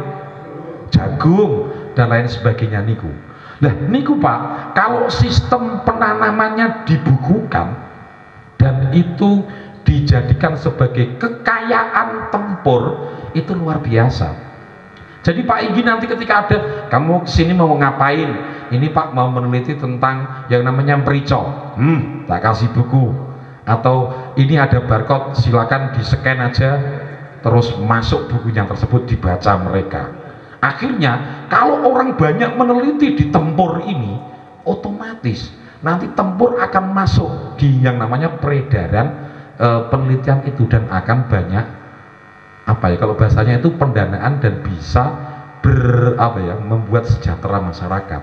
Jagung dan lain sebagainya niku. Nah niku Pak, kalau sistem penanamannya dibukukan dan itu dijadikan sebagai kekayaan Tempur, itu luar biasa. Jadi Pak Igi nanti ketika ada kamu kesini mau ngapain, ini Pak mau meneliti tentang yang namanya merica, tak kasih buku. Atau ini ada barcode, silakan di scan aja, terus masuk bukunya tersebut dibaca mereka. Akhirnya kalau orang banyak meneliti di Tempur ini, otomatis nanti Tempur akan masuk di yang namanya peredaran penelitian itu, dan akan banyak kalau bahasanya itu pendanaan dan bisa membuat sejahtera masyarakat.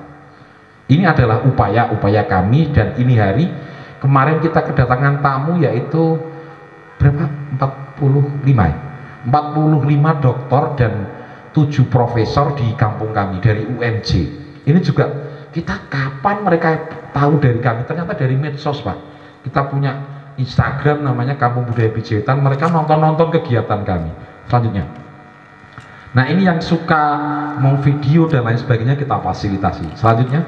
Ini adalah upaya-upaya kami, dan ini hari kemarin kita kedatangan tamu yaitu berapa? 45 dokter dan 7 profesor di kampung kami dari UMJ. Ini juga kita kapan mereka tahu dari kami? Ternyata dari medsos, Pak. Kita punya Instagram namanya Kampung Budaya Pijewetan, mereka nonton kegiatan kami. Selanjutnya, nah ini yang suka mau video dan lain sebagainya kita fasilitasi. Selanjutnya,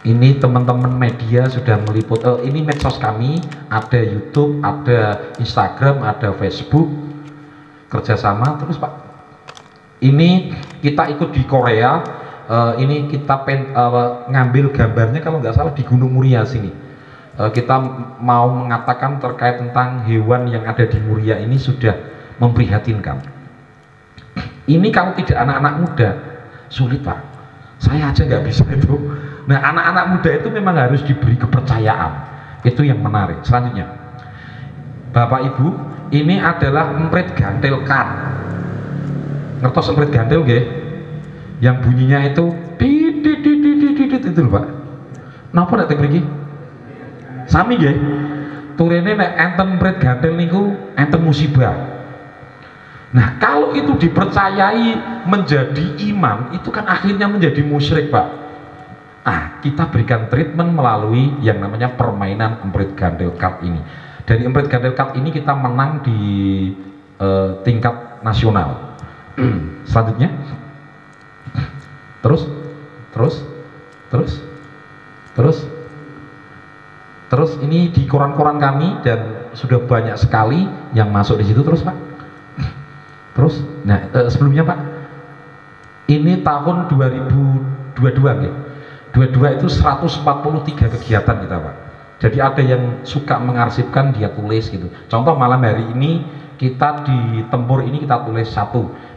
ini teman-teman media sudah meliput, ini medsos kami, ada YouTube, ada Instagram, ada Facebook, kerjasama. Terus Pak, ini kita ikut di Korea, ini kita ngambil gambarnya kalau nggak salah di Gunung Muria sini. Kita mau mengatakan terkait tentang hewan yang ada di Muria ini sudah memprihatinkan. Ini kalau tidak anak-anak muda sulit, Pak. Saya aja nggak bisa itu. Nah, anak-anak muda itu memang harus diberi kepercayaan. Itu yang menarik. Selanjutnya, Bapak Ibu, ini adalah emprit gantil kan. Ngertos emprit gantil nggih? Yang bunyinya itu dit itu lho, Pak. Napa nek teng mriki? Sami nggih. Turene nek enten emprit gantil niku enten musibah. Nah, kalau itu dipercayai menjadi imam, itu kan akhirnya menjadi musyrik, Pak. Nah, kita berikan treatment melalui yang namanya permainan emprit gantil card ini. Dari emprit gantil card ini kita menang di tingkat nasional. Selanjutnya, terus ini di koran-koran kami dan sudah banyak sekali yang masuk di situ. Terus Pak, terus, nah sebelumnya Pak, ini tahun 2022 nih. 22 itu 143 kegiatan kita, Pak. Jadi ada yang suka mengarsipkan, dia tulis gitu. Contoh malam hari ini kita di Tempur ini kita tulis 1.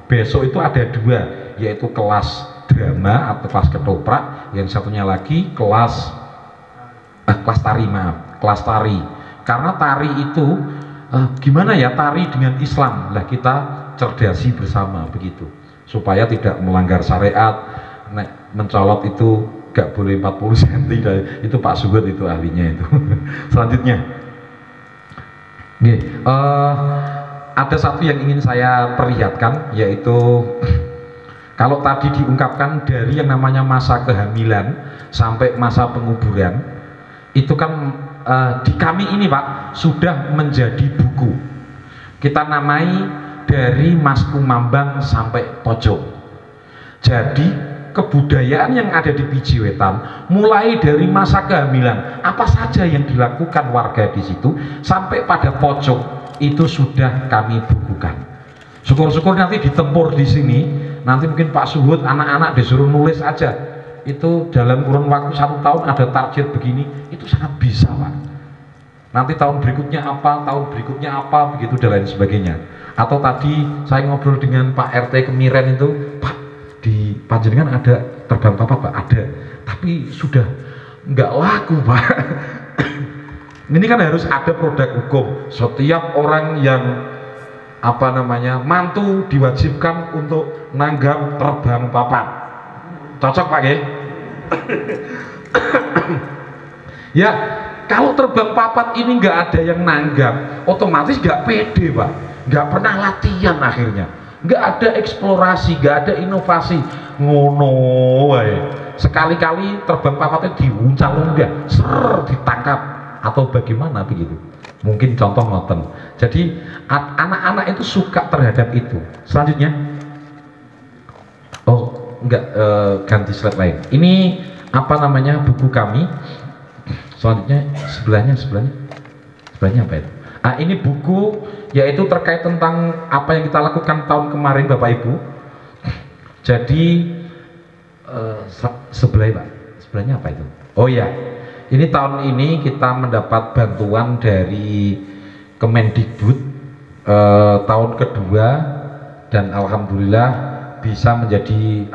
Besok itu ada 2, yaitu kelas drama atau kelas ketoprak, yang satunya lagi kelas tari, kelas tari. Karena tari itu gimana ya, tari dengan Islam lah, kita cerdasi bersama begitu, supaya tidak melanggar syariat. Mencolot itu gak boleh 40 cm, itu Pak Suhud itu ahlinya itu. Selanjutnya, ada satu yang ingin saya perlihatkan, yaitu kalau tadi diungkapkan dari yang namanya masa kehamilan sampai masa penguburan, itu kan di kami ini Pak sudah menjadi buku. Kita namai dari Mas Kumambang sampai pojok. Jadi kebudayaan yang ada di Pijewetan, mulai dari masa kehamilan, apa saja yang dilakukan warga di situ sampai pada pojok, itu sudah kami bukukan. Syukur-syukur nanti di Tempur di sini, nanti mungkin Pak Suhud anak-anak disuruh nulis aja, itu dalam kurun waktu 1 tahun ada target begini, itu sangat bisa Pak. Nanti tahun berikutnya apa, begitu dan lain sebagainya. Atau tadi saya ngobrol dengan Pak RT Kemiren itu, Pak, di Panjenengan ada terbang papat Pak? Ada, tapi sudah nggak laku Pak. Ini kan harus ada produk hukum. Setiap orang yang mantu diwajibkan untuk nanggap terbang papat. Cocok Pak ya? Ya, kalau terbang papat ini nggak ada yang nanggap, otomatis nggak pede Pak, nggak pernah latihan akhirnya. Nggak ada eksplorasi, nggak ada inovasi, ngono wae. Sekali-kali terbang papatnya diuncal enggak, ditangkap atau bagaimana begitu. Mungkin contoh ngoten. Jadi anak-anak itu suka terhadap itu. Selanjutnya, ganti slide lain. Ini buku kami. Selanjutnya sebelahnya apa itu? Ini buku, yaitu terkait tentang apa yang kita lakukan tahun kemarin Bapak Ibu. Jadi sebelahnya apa itu? Oh ya, ini tahun ini kita mendapat bantuan dari Kemendikbud tahun kedua, dan alhamdulillah bisa menjadi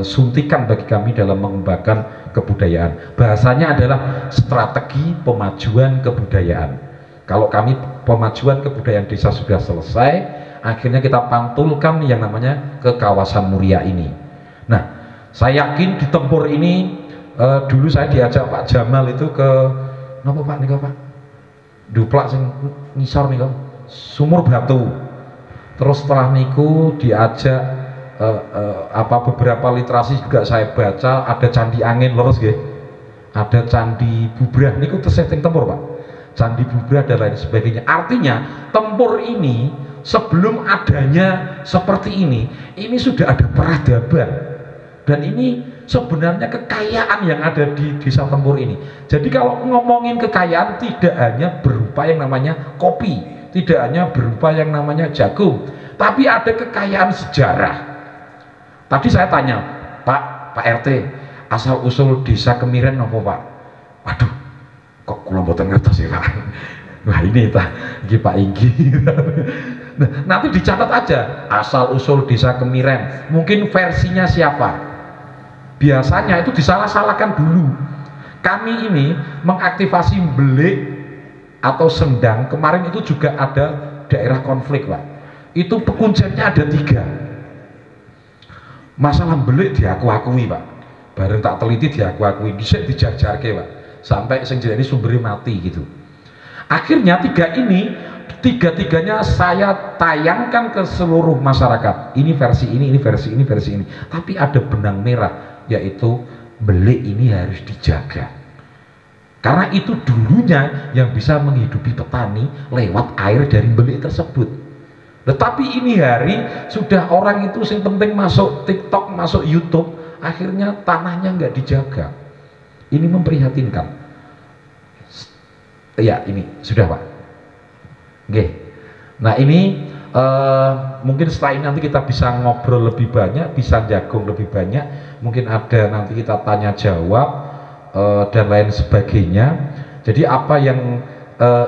suntikan bagi kami dalam mengembangkan kebudayaan. Bahasanya adalah strategi pemajuan kebudayaan. Kalau kami pemajuan kebudayaan desa sudah selesai, akhirnya kita pantulkan yang namanya ke kawasan Muria ini. Nah, saya yakin di Tempur ini, dulu saya diajak Pak Jamal itu ke, Pak? duplak sing ngisor niku sumur batu. Terus setelah niku diajak beberapa literasi juga saya baca, ada candi angin lurus nggih. Ada candi bubrah niku tesih teng tempur, Pak. Candi bubrah dan lain sebagainya. Artinya tempur ini sebelum adanya seperti ini sudah ada peradaban. Dan ini sebenarnya kekayaan yang ada di desa Tempur ini. Jadi kalau ngomongin kekayaan tidak hanya berupa yang namanya kopi, tidak hanya berupa yang namanya jagung, tapi ada kekayaan sejarah. Tadi saya tanya, Pak RT, asal usul desa Kemiren apa Pak? Waduh, kok kula mboten ngertos ya Pak. Wah ini Pak Inggi. Nah, nanti dicatat aja asal usul desa Kemiren. Mungkin versinya siapa? Biasanya itu disalah-salahkan dulu. Kami ini mengaktifasi belik atau sendang. Kemarin itu juga ada daerah konflik Pak. Itu pekunciannya ada 3. Masalah belik diaku-akui Pak. Bareng tak teliti diaku-akui. Bisa dijar-jarke Pak. Sampai sing jenenge sumbernya mati gitu. Akhirnya 3 ini tiga-tiganya saya tayangkan ke seluruh masyarakat. Ini versi ini versi ini, versi ini. Tapi ada benang merah, yaitu belik ini harus dijaga. Karena itu dulunya yang bisa menghidupi petani lewat air dari belik tersebut. Tetapi ini hari sudah orang itu yang penting masuk TikTok, masuk YouTube, akhirnya tanahnya nggak dijaga. Ini memprihatinkan. Ya ini sudah Pak. Oke. Nah ini mungkin setelah ini nanti kita bisa ngobrol lebih banyak, bisa jagung lebih banyak, mungkin ada nanti kita tanya jawab dan lain sebagainya. Jadi apa yang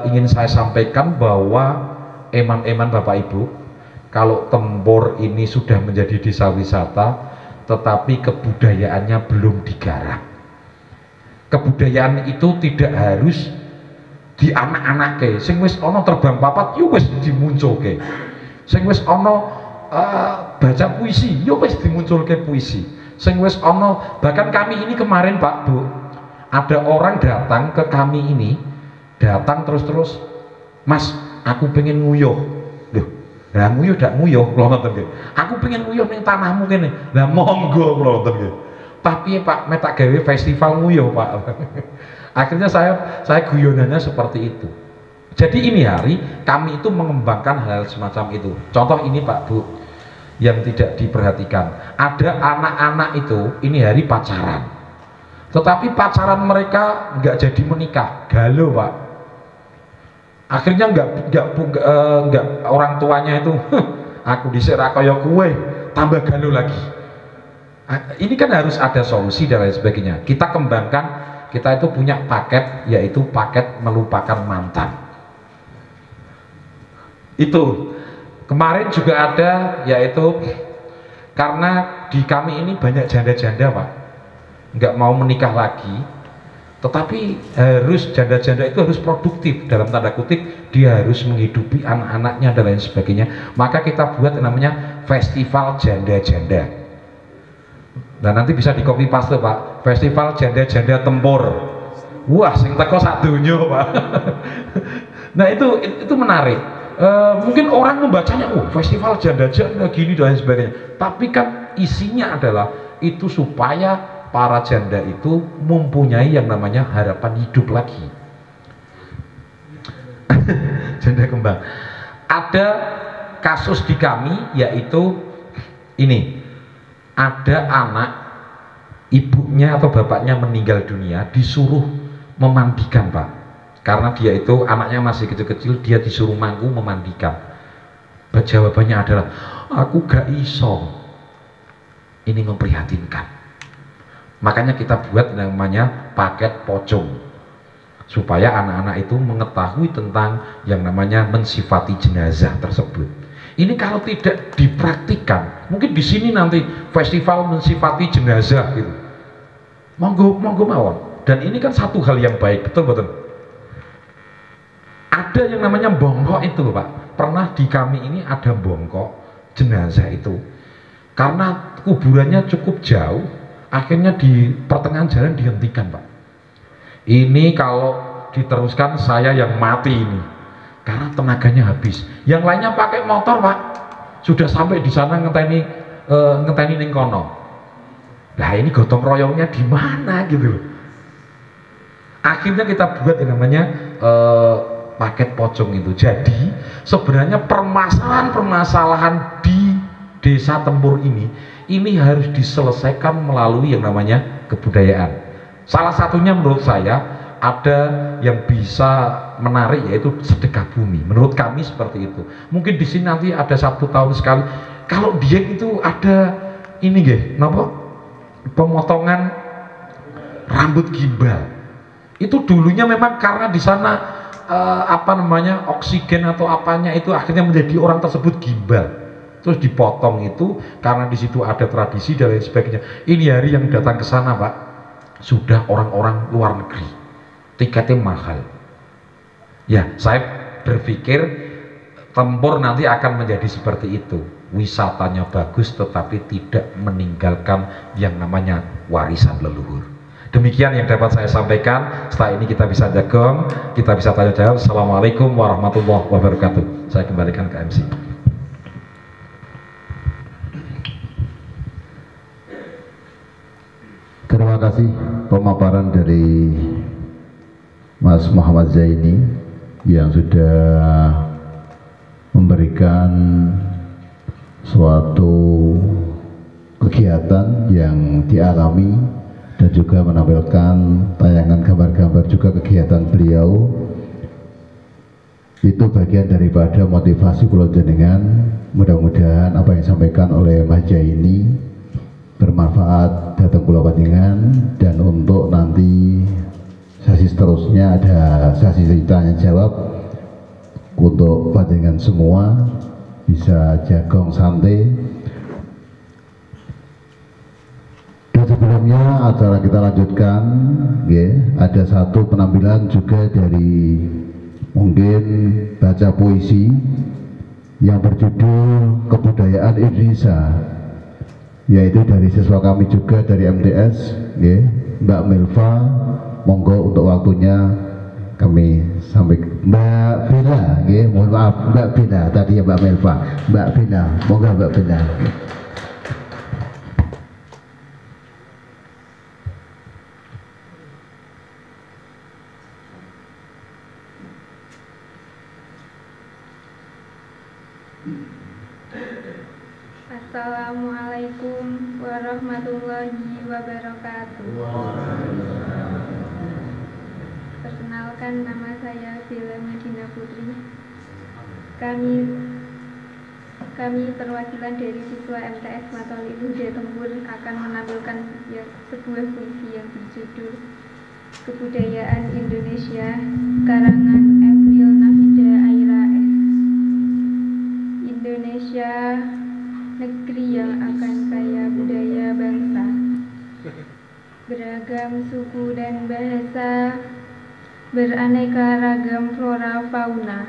ingin saya sampaikan bahwa eman-eman Bapak Ibu, kalau Tempur ini sudah menjadi desa wisata tetapi kebudayaannya belum digarap. Kebudayaan itu tidak harus di anak-anake, sing wis ana terbang papat yo wis dimunculke, sing wis ana baca puisi yo wis dimunculke puisi, sing wis ana. Bahkan kami ini kemarin Pak Bu, ada orang datang ke kami ini, datang terus Mas aku pengen nguyuh. Loh lah nguyuh dak nguyuh kula ngoten nggih, aku pengen nguyuh ning tanahmu kene. Lah monggo kula ngoten nggih, tapi Pak metak gawe festival nguyuh Pak. Akhirnya saya guyonannya seperti itu. Jadi ini hari kami itu mengembangkan hal semacam itu. Contoh ini Pak Bu yang tidak diperhatikan. Ada anak-anak itu ini hari pacaran. Tetapi pacaran mereka nggak jadi menikah, galau Pak. Akhirnya nggak orang tuanya itu aku dhisik ra kaya kowe, tambah galau lagi. Ini kan harus ada solusi dan lain sebagainya. Kita kembangkan. Kita itu punya paket, yaitu paket melupakan mantan. Itu kemarin juga ada, yaitu karena di kami ini banyak janda-janda Pak, nggak mau menikah lagi, tetapi harus janda-janda itu harus produktif, dalam tanda kutip dia harus menghidupi anak-anaknya dan lain sebagainya. Maka kita buat yang namanya festival janda-janda. Nah nanti bisa di copy paste Pak, festival janda-janda Tempur. Wah sing teko sak donya Pak. Nah itu menarik. Mungkin orang membacanya, oh festival janda-janda gini dan sebagainya. Tapi kan isinya adalah itu supaya para janda itu mempunyai yang namanya harapan hidup lagi. Janda kembang. Ada kasus di kami yaitu ini. Ada anak ibunya atau bapaknya meninggal dunia, disuruh memandikan Pak, karena dia itu anaknya masih kecil-kecil, dia disuruh mangku memandikan. Jawabannya adalah aku gak iso. Ini memprihatinkan. Makanya kita buat namanya paket pocong, supaya anak-anak itu mengetahui tentang yang namanya mensifati jenazah tersebut. Ini kalau tidak dipraktikkan, mungkin di sini nanti festival mensifati jenazah gitu. Monggo mawon. Dan ini kan satu hal yang baik, betul. Ada yang namanya bongkok itu Pak. Pernah di kami ini ada bongkok jenazah itu. Karena kuburannya cukup jauh, akhirnya di pertengahan jalan dihentikan Pak. Ini kalau diteruskan, saya yang mati ini karena tenaganya habis. Yang lainnya pakai motor Pak, sudah sampai di sana ngenteni ning kono. Nah ini gotong royongnya di mana gitu loh. Akhirnya kita buat yang namanya paket pocong itu. Jadi sebenarnya permasalahan di Desa Tempur ini harus diselesaikan melalui yang namanya kebudayaan. Salah satunya menurut saya ada yang bisa menarik, yaitu sedekah bumi. Menurut kami seperti itu. Mungkin di sini nanti ada 1 tahun sekali. Kalau dia itu ada ini pemotongan rambut gimbal. Itu dulunya memang karena di sana oksigen atau apanya itu akhirnya menjadi orang tersebut gimbal. Terus dipotong itu karena di situ ada tradisi dan lain sebagainya. Ini hari yang datang ke sana Pak, sudah orang-orang luar negeri, tiketnya mahal. Ya, saya berpikir Tempur nanti akan menjadi seperti itu. Wisatanya bagus tetapi tidak meninggalkan yang namanya warisan leluhur. Demikian yang dapat saya sampaikan. Setelah ini kita bisa jagong, kita bisa tanya jawab. Assalamualaikum warahmatullahi wabarakatuh. Saya kembalikan ke MC. Terima kasih pemaparan dari Mas Muhammad Zaini yang sudah memberikan suatu kegiatan yang dialami dan juga menampilkan tayangan gambar-gambar juga kegiatan beliau. Itu bagian daripada motivasi kula jenengan. Mudah-mudahan apa yang disampaikan oleh Mas Zaini bermanfaat datang kula panjenengan, dan untuk nanti sesi seterusnya ada sesi tanya jawab untuk panjenengan semua, bisa jagong santai. Dan sebelumnya acara kita lanjutkan, ada satu penampilan juga dari mungkin baca puisi yang berjudul Kebudayaan Indonesia, yaitu dari siswa kami juga dari MTS, Mbak Melva. Monggo untuk waktunya kami sampai Mbak Bella, mohon maaf Mbak Bella tadi ya, Mbak Melva, Mbak Bella, monggo Mbak Bella. Assalamualaikum warahmatullahi wabarakatuh. Perkenalkan, nama saya Bella Medina Putri. Kami perwakilan dari siswa MTS Matoli Huda Tempur akan menampilkan sebuah puisi yang berjudul Kebudayaan Indonesia, karangan April Nafida Aira S. Indonesia, negeri yang akan kaya budaya bangsa, beragam suku dan bahasa, beraneka ragam flora fauna,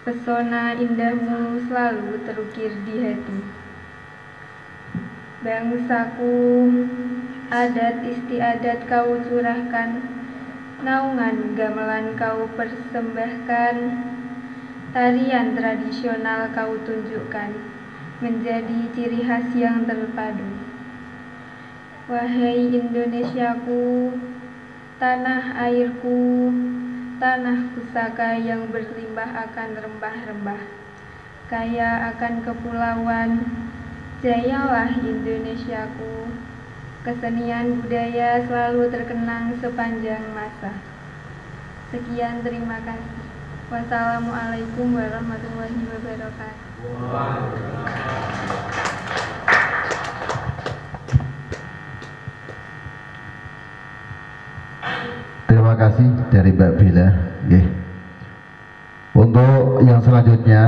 pesona indahmu selalu terukir di hati. Bangsaku, adat istiadat kau curahkan, naungan gamelan kau persembahkan, tarian tradisional kau tunjukkan, menjadi ciri khas yang terpadu. Wahai Indonesiaku, tanah airku, tanah pusaka yang berlimpah akan rempah-rempah, kaya akan kepulauan, jayalah Indonesiaku. Kesenian budaya selalu terkenang sepanjang masa. Sekian, terima kasih. Wassalamualaikum warahmatullahi wabarakatuh. Terima kasih dari Mbak Bella. Untuk yang selanjutnya,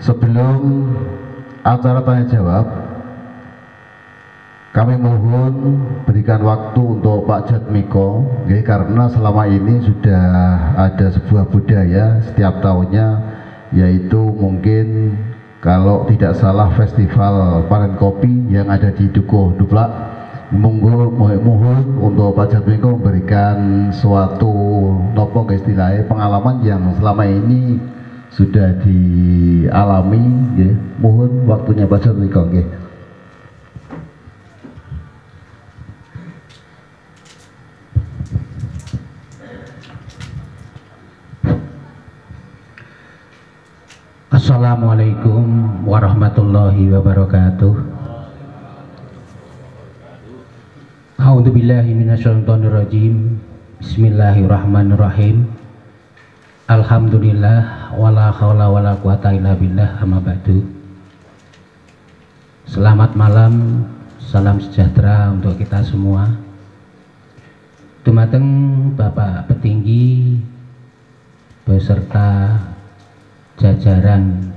sebelum acara tanya jawab, kami mohon berikan waktu untuk Pak Jatmiko, karena selama ini sudah ada sebuah budaya setiap tahunnya, yaitu mungkin kalau tidak salah festival panen kopi yang ada di Dukuh Duplak, monggo mohon untuk Pak Jatmiko memberikan suatu nopo istilahnya pengalaman yang selama ini sudah dialami nggih. Mohon waktunya Pak Jatmiko nggih. Assalamualaikum warahmatullahi wabarakatuh. A'udzubillahi minasyaitonirrajim. Bismillahirrahmanirrahim. Alhamdulillah wala haula wala quwata illa billah, amma ba'du. Selamat malam, salam sejahtera untuk kita semua. Dumateng Bapak Petinggi beserta jajaran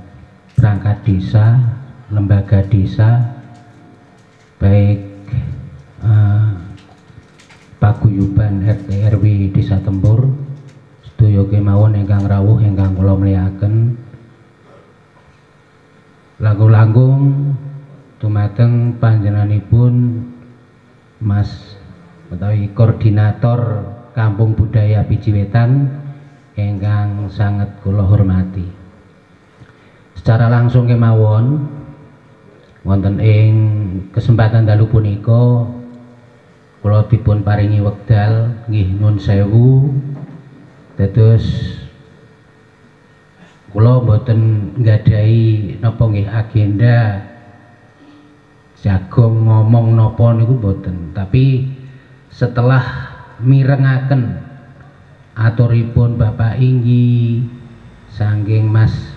perangkat desa, lembaga desa, baik paguyuban RT RW Desa Tempur, sedaya kemawon ingkang rawuh ingkang kula mulyakaken, langkung-langkung dumateng panjenenganipun Mas utawi koordinator Kampung Budaya Pijiwetan ingkang sangat kula hormati. Secara langsung kemawon wonten ing kesempatan dalu punika kula dipun paringi wekdal nggih nun sewu, dados kula mboten nggadahi napa nggih agenda jagong ngomong napa niku mboten, tapi setelah mirengaken aturipun Bapak Inggi saking Mas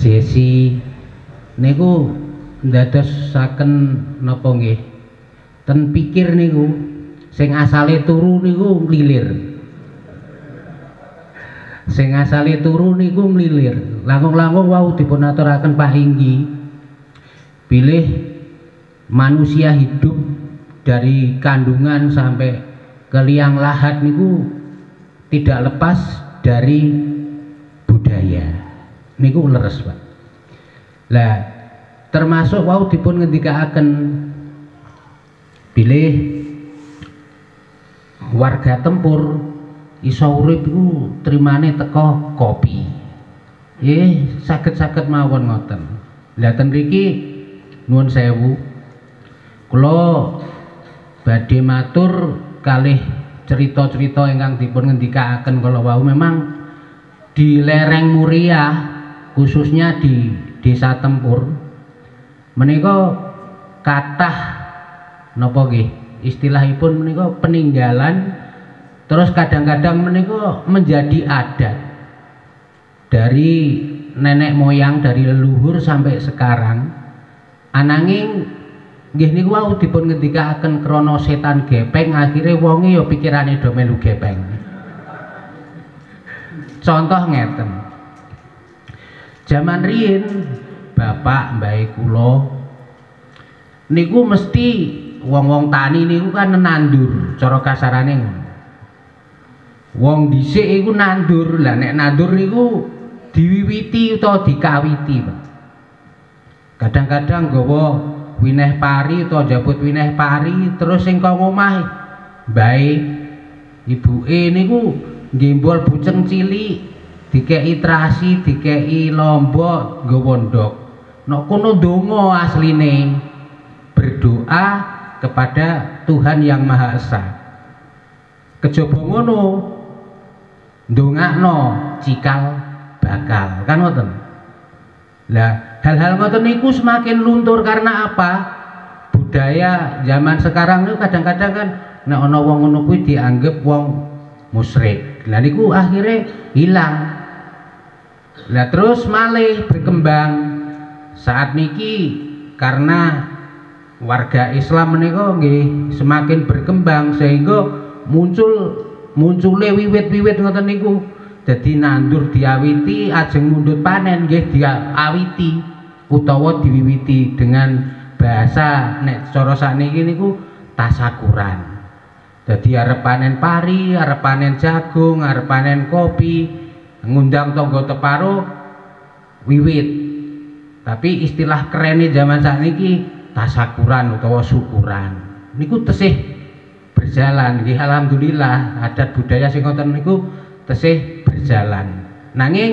Jesse niku ndadosaken napa nggih ten pikir niku sing asale turu niku nglilir, sing asale turu niku nglilir. Langkung-langkung wau dipun aturaken Pak Inggi pilih manusia hidup dari kandungan sampai ke liang lahat niku tidak lepas dari budaya niku leres Pak. Lah termasuk wau dipun ngendikaaken bilih warga Tempur iso urip iku trimane teko kopi. Nggih, saged-saged mawon ngoten. Lah ten mriki nuwun sewu kula badhe matur kalih cerita-cerita ingkang dipun ngendikaaken kala wau. Memang di lereng Muria khususnya di Desa Tempur menika kathah napa nggih istilahipun menika peninggalan, terus kadang-kadang menika menjadi adat dari nenek moyang, dari leluhur sampai sekarang. Ananging nggih niku wau dipun ngendikaaken krana setan gepeng, akhire wonge ya pikirane do melu gepeng. Contoh ngeten, jaman riyin bapak mbah kula niku mesti wong-wong tani niku kan nandur, cara kasarane ngono. Wong dhisik iku nandur, lah nek nandur niku diwiwiti utawa dikawiti, Pak. Kadang-kadang nggawa wineh pari utawa njabut wineh pari, terus sing kok omah mbae ibuke niku nggembol buceng cilik, dikeki trasi, dikeki lombok, nggawa ndok. Nek kono ndonga asline berdoa kepada Tuhan Yang Maha Esa. Kejaba ngono ndongakno cikal bakal, kan ngoten. Lah hal-hal ngoten niku semakin luntur karena apa? Budaya zaman sekarang niku kadang-kadang kan nek ana wong ngono kuwi dianggep wong musyrik. Lah niku akhirnya hilang. Lah terus malih berkembang saat niki karena warga Islam menika nggih semakin berkembang sehingga muncule wiwit-wiwit ngoten niku. Dadi nandur diawiti, ajeng mundhut panen nggih diawiti utawa diwiwiti dengan bahasa nek cara sakniki niku tasakuran. Dadi arep panen pari, arep panen jagung, arep panen kopi, ngundang tangga teparo wiwit. Tapi istilah kerennya zaman sakniki tasakuran utawa syukuran. Niku tesih berjalan nggih, alhamdulillah adat budaya sing ngoten niku tesih berjalan. Nanging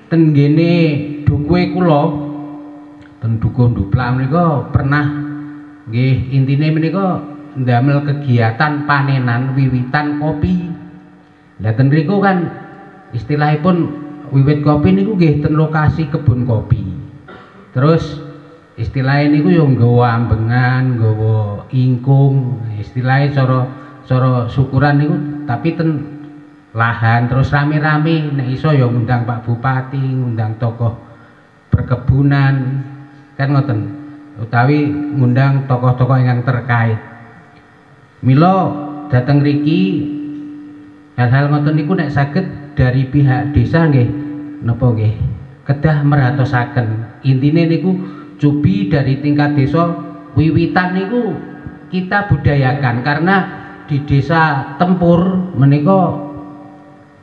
ten ngene dukuhe kula ten Dukuh Nduplak menika pernah nggih intine menika ndamel kegiatan panenan wiwitan kopi. Lah ten mriku kan istilahipun wiwit kopi niku nggih ten lokasi kebun kopi. Terus istilahnya niku yo nggawa ambengan, nggawa ingkung, istilahnya cara syukuran niku tapi ten lahan terus rame-rame nek iso yo ngundang Pak Bupati, ngundang tokoh perkebunan kan ngoten, utawi ngundang tokoh-tokoh yang terkait. Mila dateng riki hal-hal ngoten niku nek saged dari pihak desa nggih napa nggih kedah meratosaken. Intine niku cubi dari tingkat desa wiwitan niku kita budayakan, karena di desa Tempur menika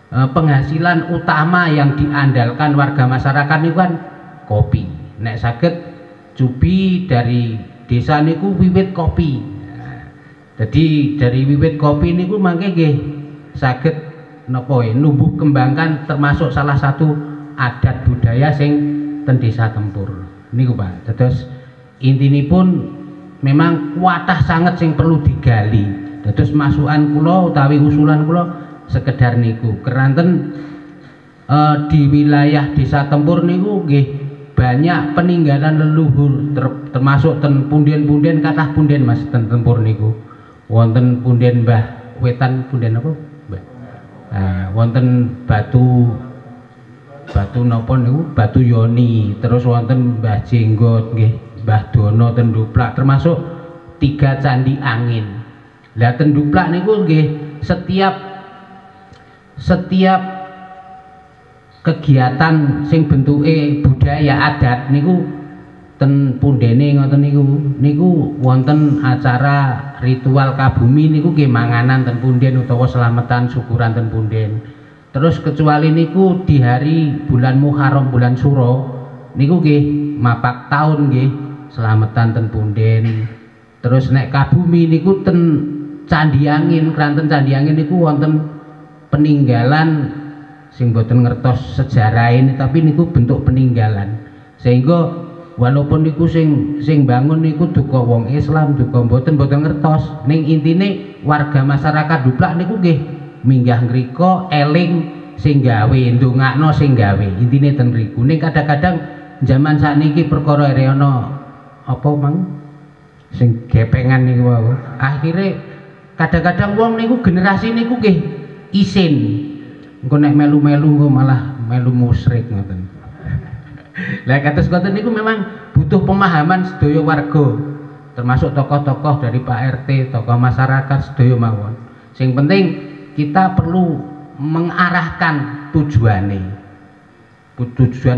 penghasilan utama yang diandalkan warga masyarakat niku kan kopi. Nek saged cubi dari desa niku wiwit kopi. Jadi dari wiwit kopi niku mangke nggih saged napa numbuh kembangkan termasuk salah satu adat budaya sing ten desa Tempur niku Pak. Terus intinipun memang kuatah sangat sing perlu digali. Terus masukan kula utawi usulan kula sekedar niku keranten di wilayah desa Tempur niku nggih banyak peninggalan leluhur termasuk ten punden-punden kathah punden Mas ten Tempur niku. Wonten punden Mbah Wetan, punden apa? Mbah. Wonten batu napa niku Batu Yoni, terus wonten Mbah Jenggot nggih, Mbah Dono ten Nduplak, termasuk 3 candi angin. Lah ten Nduplak niku nggih setiap kegiatan sing bentuke budaya adat niku ten pundene ngoten niku wonten acara ritual kabumi niku nggih manganan ten punden utawa selamatan syukuran ten punden. Terus kecuali niku di hari bulan Muharram, bulan Suro niku nggih mapak tahun nggih selamatan ten punden. Terus nek kabumi niku ten Candi Angin, kranten Candi Angin niku wonten peninggalan sing boten ngertos sejarah ini tapi niku bentuk peninggalan. Sehingga walaupun niku sing bangun niku duka wong Islam, duka boten ngertos, ning intine warga masyarakat Nduplak niku nggih minggah ngriko eling sing gawe, ndongakno sing gawe, intine ten mriku. Ning kadang-kadang zaman sakniki perkara ana apa mang sing gepengan niku wae. Akhire kadang-kadang wong niku generasi niku nggih isin. Engko nek melu-melu engko malah melu musyrik ngoten. Lah kados ngoten niku memang butuh pemahaman sedaya warga, termasuk tokoh-tokoh dari Pak RT, tokoh masyarakat sedaya mawon. Sing penting kita perlu mengarahkan tujuan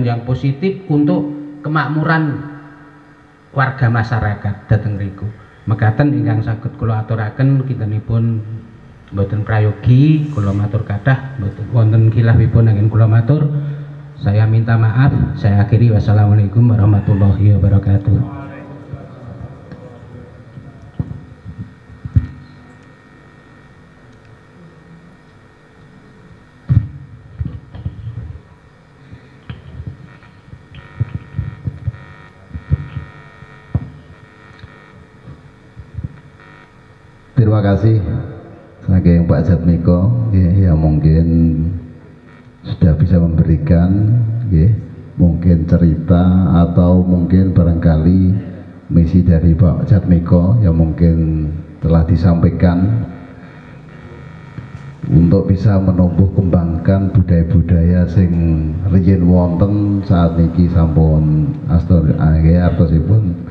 yang positif untuk kemakmuran warga masyarakat dhateng riku. Mekaten ingkang saged kula aturaken kintenipun mboten prayogi, kula matur kathah mboten wonten khilafipun anggen kula matur. Saya minta maaf. Saya akhiri, wassalamualaikum warahmatullahi wabarakatuh. Terima kasih saking Pak Jatmiko yang mungkin sudah bisa memberikan mungkin cerita atau mungkin barangkali misi dari Pak Jatmiko yang mungkin telah disampaikan untuk bisa menumbuh kembangkan budaya-budaya sing riyen wonten saat niki sampun artosipun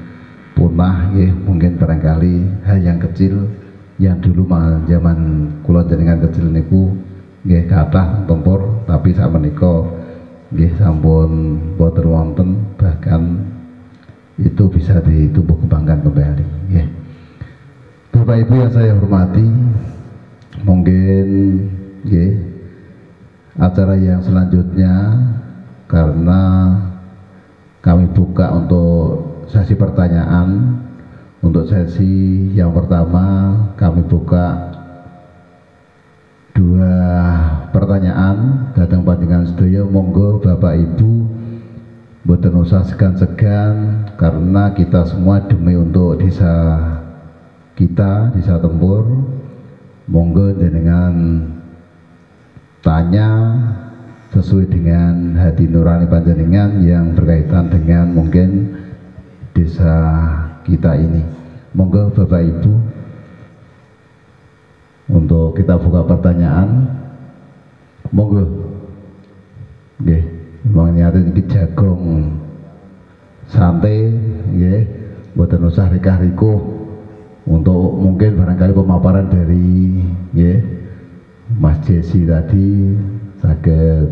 punah mungkin barangkali hal yang kecil yang dulu zaman kula jenengan kecil niku nggih kathah Tempur, tapi sakmenika nggih sampun boten wonten, bahkan itu bisa ditumbuh kembangkan kembali nggih. Bapak Ibu yang saya hormati, mungkin nggih acara yang selanjutnya karena kami buka untuk sesi pertanyaan. Untuk sesi yang pertama kami buka 2 pertanyaan datang panjenengan sedaya. Monggo Bapak Ibu boten usah segan-segan, karena kita semua demi untuk desa kita, desa Tempur. Monggo jenengan tanya sesuai dengan hati nurani panjenengan yang berkaitan dengan mungkin desa kita ini. Monggo Bapak Ibu, untuk kita buka pertanyaan. Monggo. Nggih, nyata iki jagong santai nggih, mboten usah rikah-rikuh. Untuk mungkin barangkali pemaparan dari nggih Mas Jesse tadi saged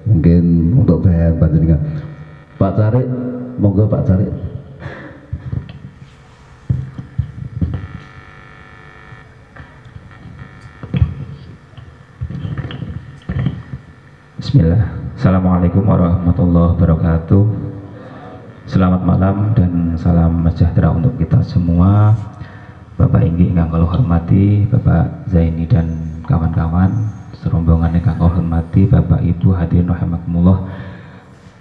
mungkin untuk bahan panjenengan. Pak Carik, monggo Pak Carik. Bismillah. Assalamualaikum warahmatullahi wabarakatuh. Selamat malam dan salam sejahtera untuk kita semua. Bapak Inggi ingkang kula hormati, Bapak Zaini dan kawan-kawan, serombongan ingkang kula hormati, Bapak Ibu hadirin rahimakumullah.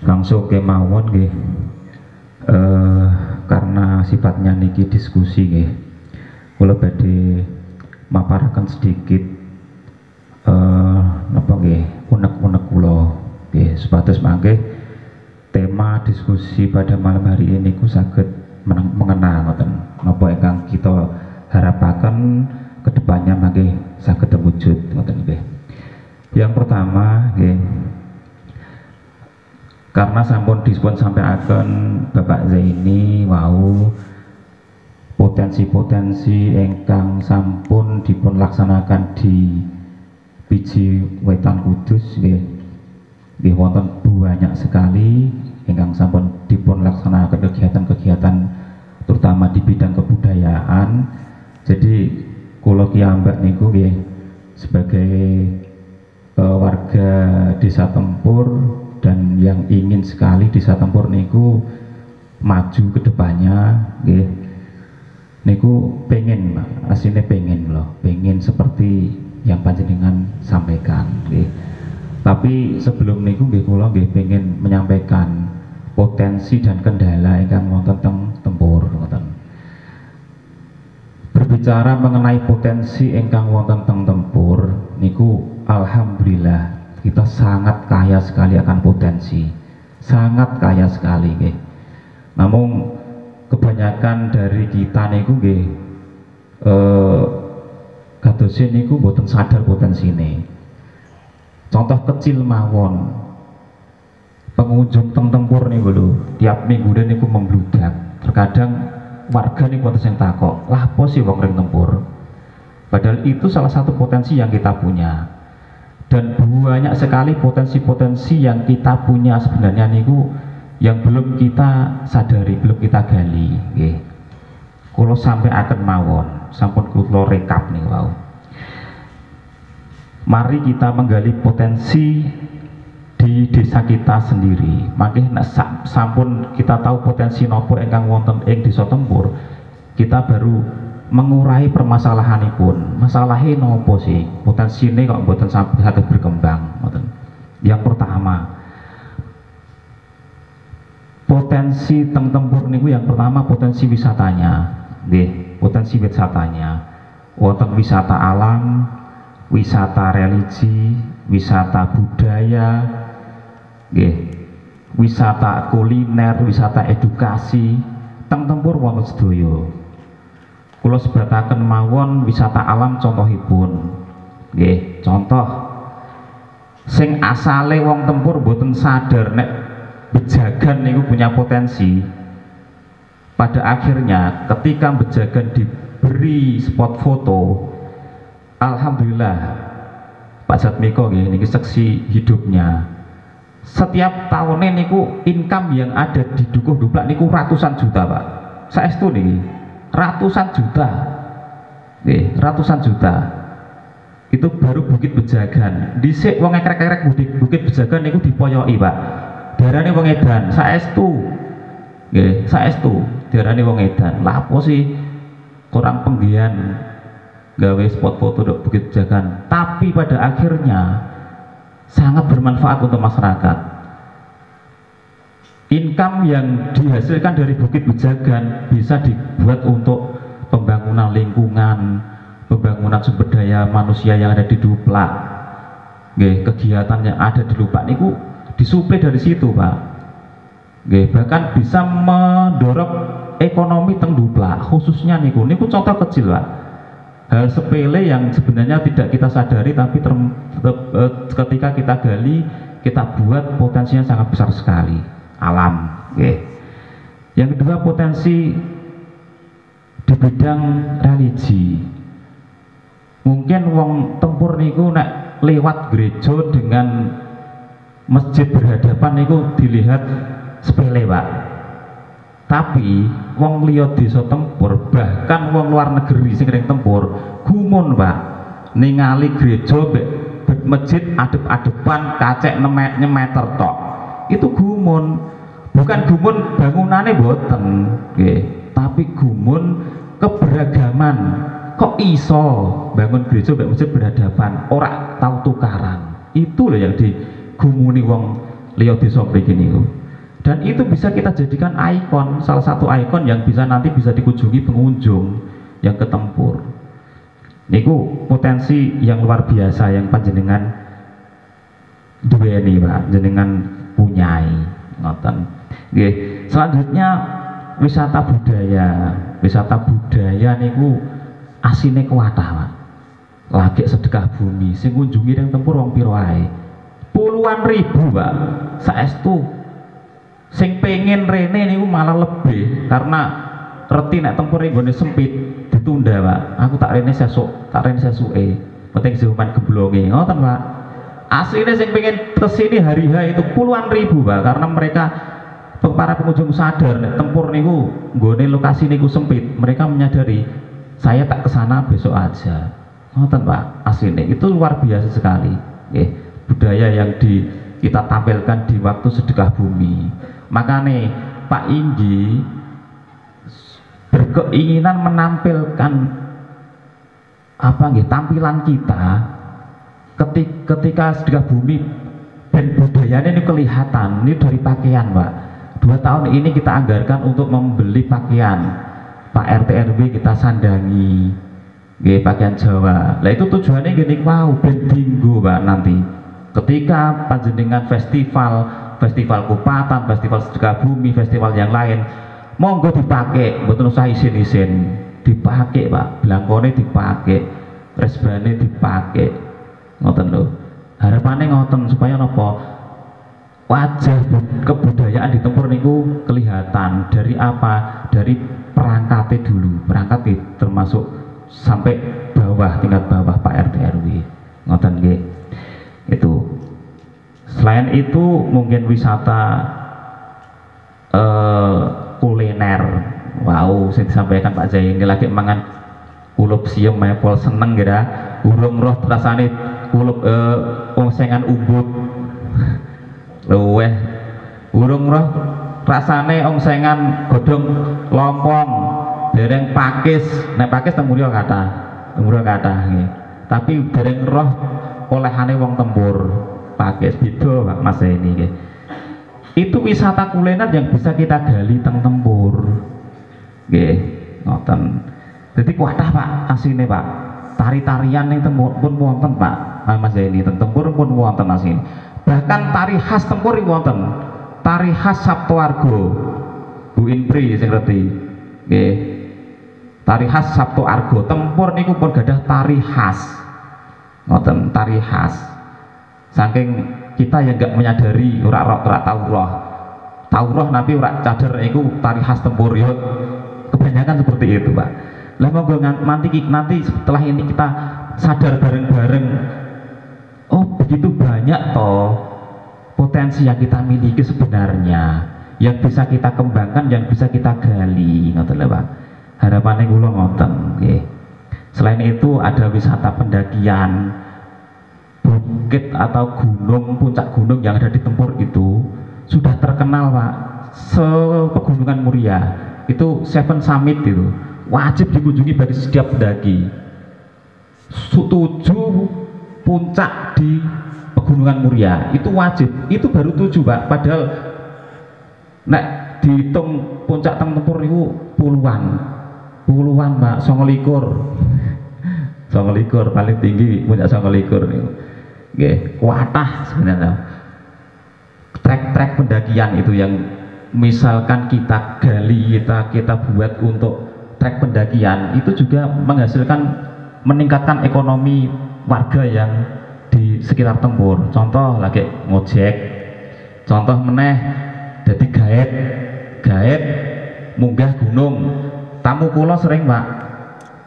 Langsung kemawon nggih. Karena sifatnya niki diskusi nggih. Kula badhe maparaken sedikit napa nggih unek-unek kula nggih, supados mangke tema diskusi pada malam hari ini ku saged mengenal ngoten napa ingkang kita harapaken kedepannya mangke saged terwujud ngoten nggih. Yang pertama nggih, karena sampun dipun sampaiaken Bapak Zaini wau potensi-potensi ingkang sampun dipun laksanakan di Piji Wetan Kudus nggih wonten banyak sekali ingkang sampun dipun laksanakan kegiatan-kegiatan terutama di bidang kebudayaan. Jadi kula kiyambak niku nggih sebagai warga Desa Tempur dan yang ingin sekali Desa Tempur niku maju ke depannya nggih. Niku pengen, aslinya pengen loh, pengen seperti yang panjenengan sampaikan nggih. Tapi sebelum niku nggih kula nggih pengen menyampaikan potensi dan kendala ingkang wonten teng Tempur ngoten. Berbicara mengenai potensi ingkang wonten teng Tempur niku alhamdulillah kita sangat kaya sekali akan potensi. Sangat kaya sekali nggih. Namun kebanyakan dari kita niku nggih kadosin niku mboten sadar potensine. Contoh kecil mawon, pengunjung teng Tempur niku lho, tiap minggu niku membludak. Terkadang warga niku wonten sing takok, "Lah apa sih wong ring Tempur?" Padahal itu salah satu potensi yang kita punya. Dan banyak sekali potensi-potensi yang kita punya sebenarnya niku yang belum kita sadari, belum kita gali nggih. Kula sampai akan mawon, sampun kula rekap nih wow. Mari kita menggali potensi di desa kita sendiri. Makin sampun kita tahu potensi nopo ingkang wonten ing Desa Tempur, kita baru mengurai permasalahanipun. Masalahe nopo sih? Potensine kok mboten saged berkembang ngoten. Yang pertama, potensi teng Tempur niku yang pertama potensi wisatanya. Nggih, potensi wisatanya wonten wisata alam, wisata religi, wisata budaya nggih, wisata kuliner, wisata edukasi teng Tempur wonten sedaya. Kula sebataken mawon wisata alam contohipun nggih, contoh sing asale wong Tempur mboten sadar nek Bejagan niku punya potensi. Pada akhirnya ketika Bejagan diberi spot foto, alhamdulillah Pak Jatmiko ini seksi hidupnya. Setiap tahunnya niku income yang ada di Dukuh Duplak niku ratusan juta Pak. Saestu niki ratusan juta, ratusan juta. Itu baru Bukit Bejagan. Dhisik wong ekrek-ekrek Bukit Bejagan niku dipoyoki Pak. Darane wong edan saestu Nggih, saestu diarani wong edan. Lah apa sih kurang penggian gawe spot foto di Bukit Pejagan, tapi pada akhirnya sangat bermanfaat untuk masyarakat. Income yang dihasilkan dari Bukit Pejagan bisa dibuat untuk pembangunan lingkungan, pembangunan sumber daya manusia yang ada di Duplak. Nggih, kegiatan yang ada di Duplak niku disuplai dari situ, Pak. Nggih, bahkan bisa mendorong ekonomi teng Duplak, khususnya niku contoh kecil, Pak. Hal sepele yang sebenarnya tidak kita sadari, tapi ketika kita gali, kita buat potensinya sangat besar sekali. Alam, okay. Yang kedua, potensi di bidang religi. Mungkin wong tempur niku nek lewat gereja dengan masjid berhadapan niku dilihat sepele, Pak. Tapi wong liya desa tempur, bahkan wong luar negeri sing ring tempur gumun, Pak, ningali gereja masjid adep-adepan kacek 6 meter tok. Itu gumun. Bukan gumun bangunannya boten, okay. Tapi gumun keberagaman. Kok iso bangun gereja mbek masjid berhadapan, ora tau tukaran. Itu loh yang digumuni wong liya desa mriki niku. Dan itu bisa kita jadikan ikon, salah satu ikon yang nanti bisa dikunjungi pengunjung yang ke Tempur. Niku potensi yang luar biasa yang panjenengan duweni, Pak, jenengan punyai, ngoten. Nggih, selanjutnya wisata budaya. Wisata budaya niku asine kuatah, Pak. Lagi sedekah bumi, sing ngunjungi yang Tempur wong pira wae. Puluhan ribu, Pak. Saestu sing pengen rene niku malah lebih, karena reti nek Tempur nggone sempit ditunda, Pak. Aku tak rene sesuke. Penting siuman geblonge, ngoten, Pak. Aslinya sing pengen kesini hari H itu puluhan ribu, Pak, karena mereka para pengunjung sadar nek Tempur niku nggone lokasi niku sempit. Mereka menyadari saya tak kesana besok aja, ngoten, Pak. Aslinya itu luar biasa sekali. Budaya yang kita tampilkan di waktu sedekah bumi. Makanya Pak Inggi berkeinginan menampilkan tampilan kita ketika sedekah bumi, dan budayanya ini kelihatan ini dari pakaian, Pak. 2 tahun ini kita anggarkan untuk membeli pakaian Pak RT RW, kita sandangi pakaian Jawa. Lah itu tujuannya gini, wow, ben dinggo, Pak, nanti ketika panjenengan festival kupatan, festival sedekah bumi, festival yang lain, monggo dipakai, mboten usah isin-isin, dipakai, Pak. Blangkone dipakai, resbane dipakai, ngoten lho. Harapannya ngoten supaya napa? Wajah kebudayaan di Tempur niku kelihatan dari apa? Dari perangkatnya dulu, perangkat termasuk sampai bawah, tingkat bawah Pak RT RW, ngoten nggih. Itu selain itu mungkin wisata kuliner. Wow, saya disampaikan Pak Zaini lagi mangan kulup siam mepol seneng gitu, urung roh rasane kulup onsengan ubud luweh, urung roh rasane onsengan godhong lompong dereng pakis. Nek pakis temurya kathah nggih, tapi dereng roh olehane wong Tempur pakis beda, Pak Mas ini nggih. Itu wisata kuliner yang bisa kita gali teng Tempur nggih, ngoten. Jadi kuatah, Pak, asline, Pak. Tari-tarian ning Tempur pun wonten, Pak Mas ini, teng Tempur pun wonten asline. Bahkan tari khas Tempur wonten, tari khas Sabtoargo, Bu Inpri sing ngerti nggih. Tari khas Sabtoargo Tempur niku pun gadah tari khas, ngoten, tari khas. Saking kita yang enggak menyadari, ora tahu roh nabi ora cadar iku tari khas Tempur, yo kebanyakan seperti itu, Pak. Lah monggo nanti setelah ini kita sadar bareng-bareng, oh begitu banyak toh potensi yang kita miliki sebenarnya, yang bisa kita kembangkan, yang bisa kita gali, ngoten lho, Pak. Harapannya kula ngoten nggih. Selain itu ada wisata pendakian, bukit atau gunung, puncak gunung yang ada di Tempur itu sudah terkenal, Pak. Pegunungan Muria itu Seven Summit itu wajib dikunjungi bagi setiap pendaki. 7 puncak di Pegunungan Muria itu wajib, itu baru 7 Pak, padahal nek dihitung puncak tempur itu puluhan Pak, 29 paling tinggi puncak 29 niku. Nggih, kuatah sebenarnya. Trek-trek pendakian itu yang misalkan kita gali, kita buat untuk trek pendakian itu juga menghasilkan, meningkatkan ekonomi warga yang di sekitar tempur. Contoh lagi ngojek, contoh meneh jadi gaet munggah gunung. Tamu kula sering Pak,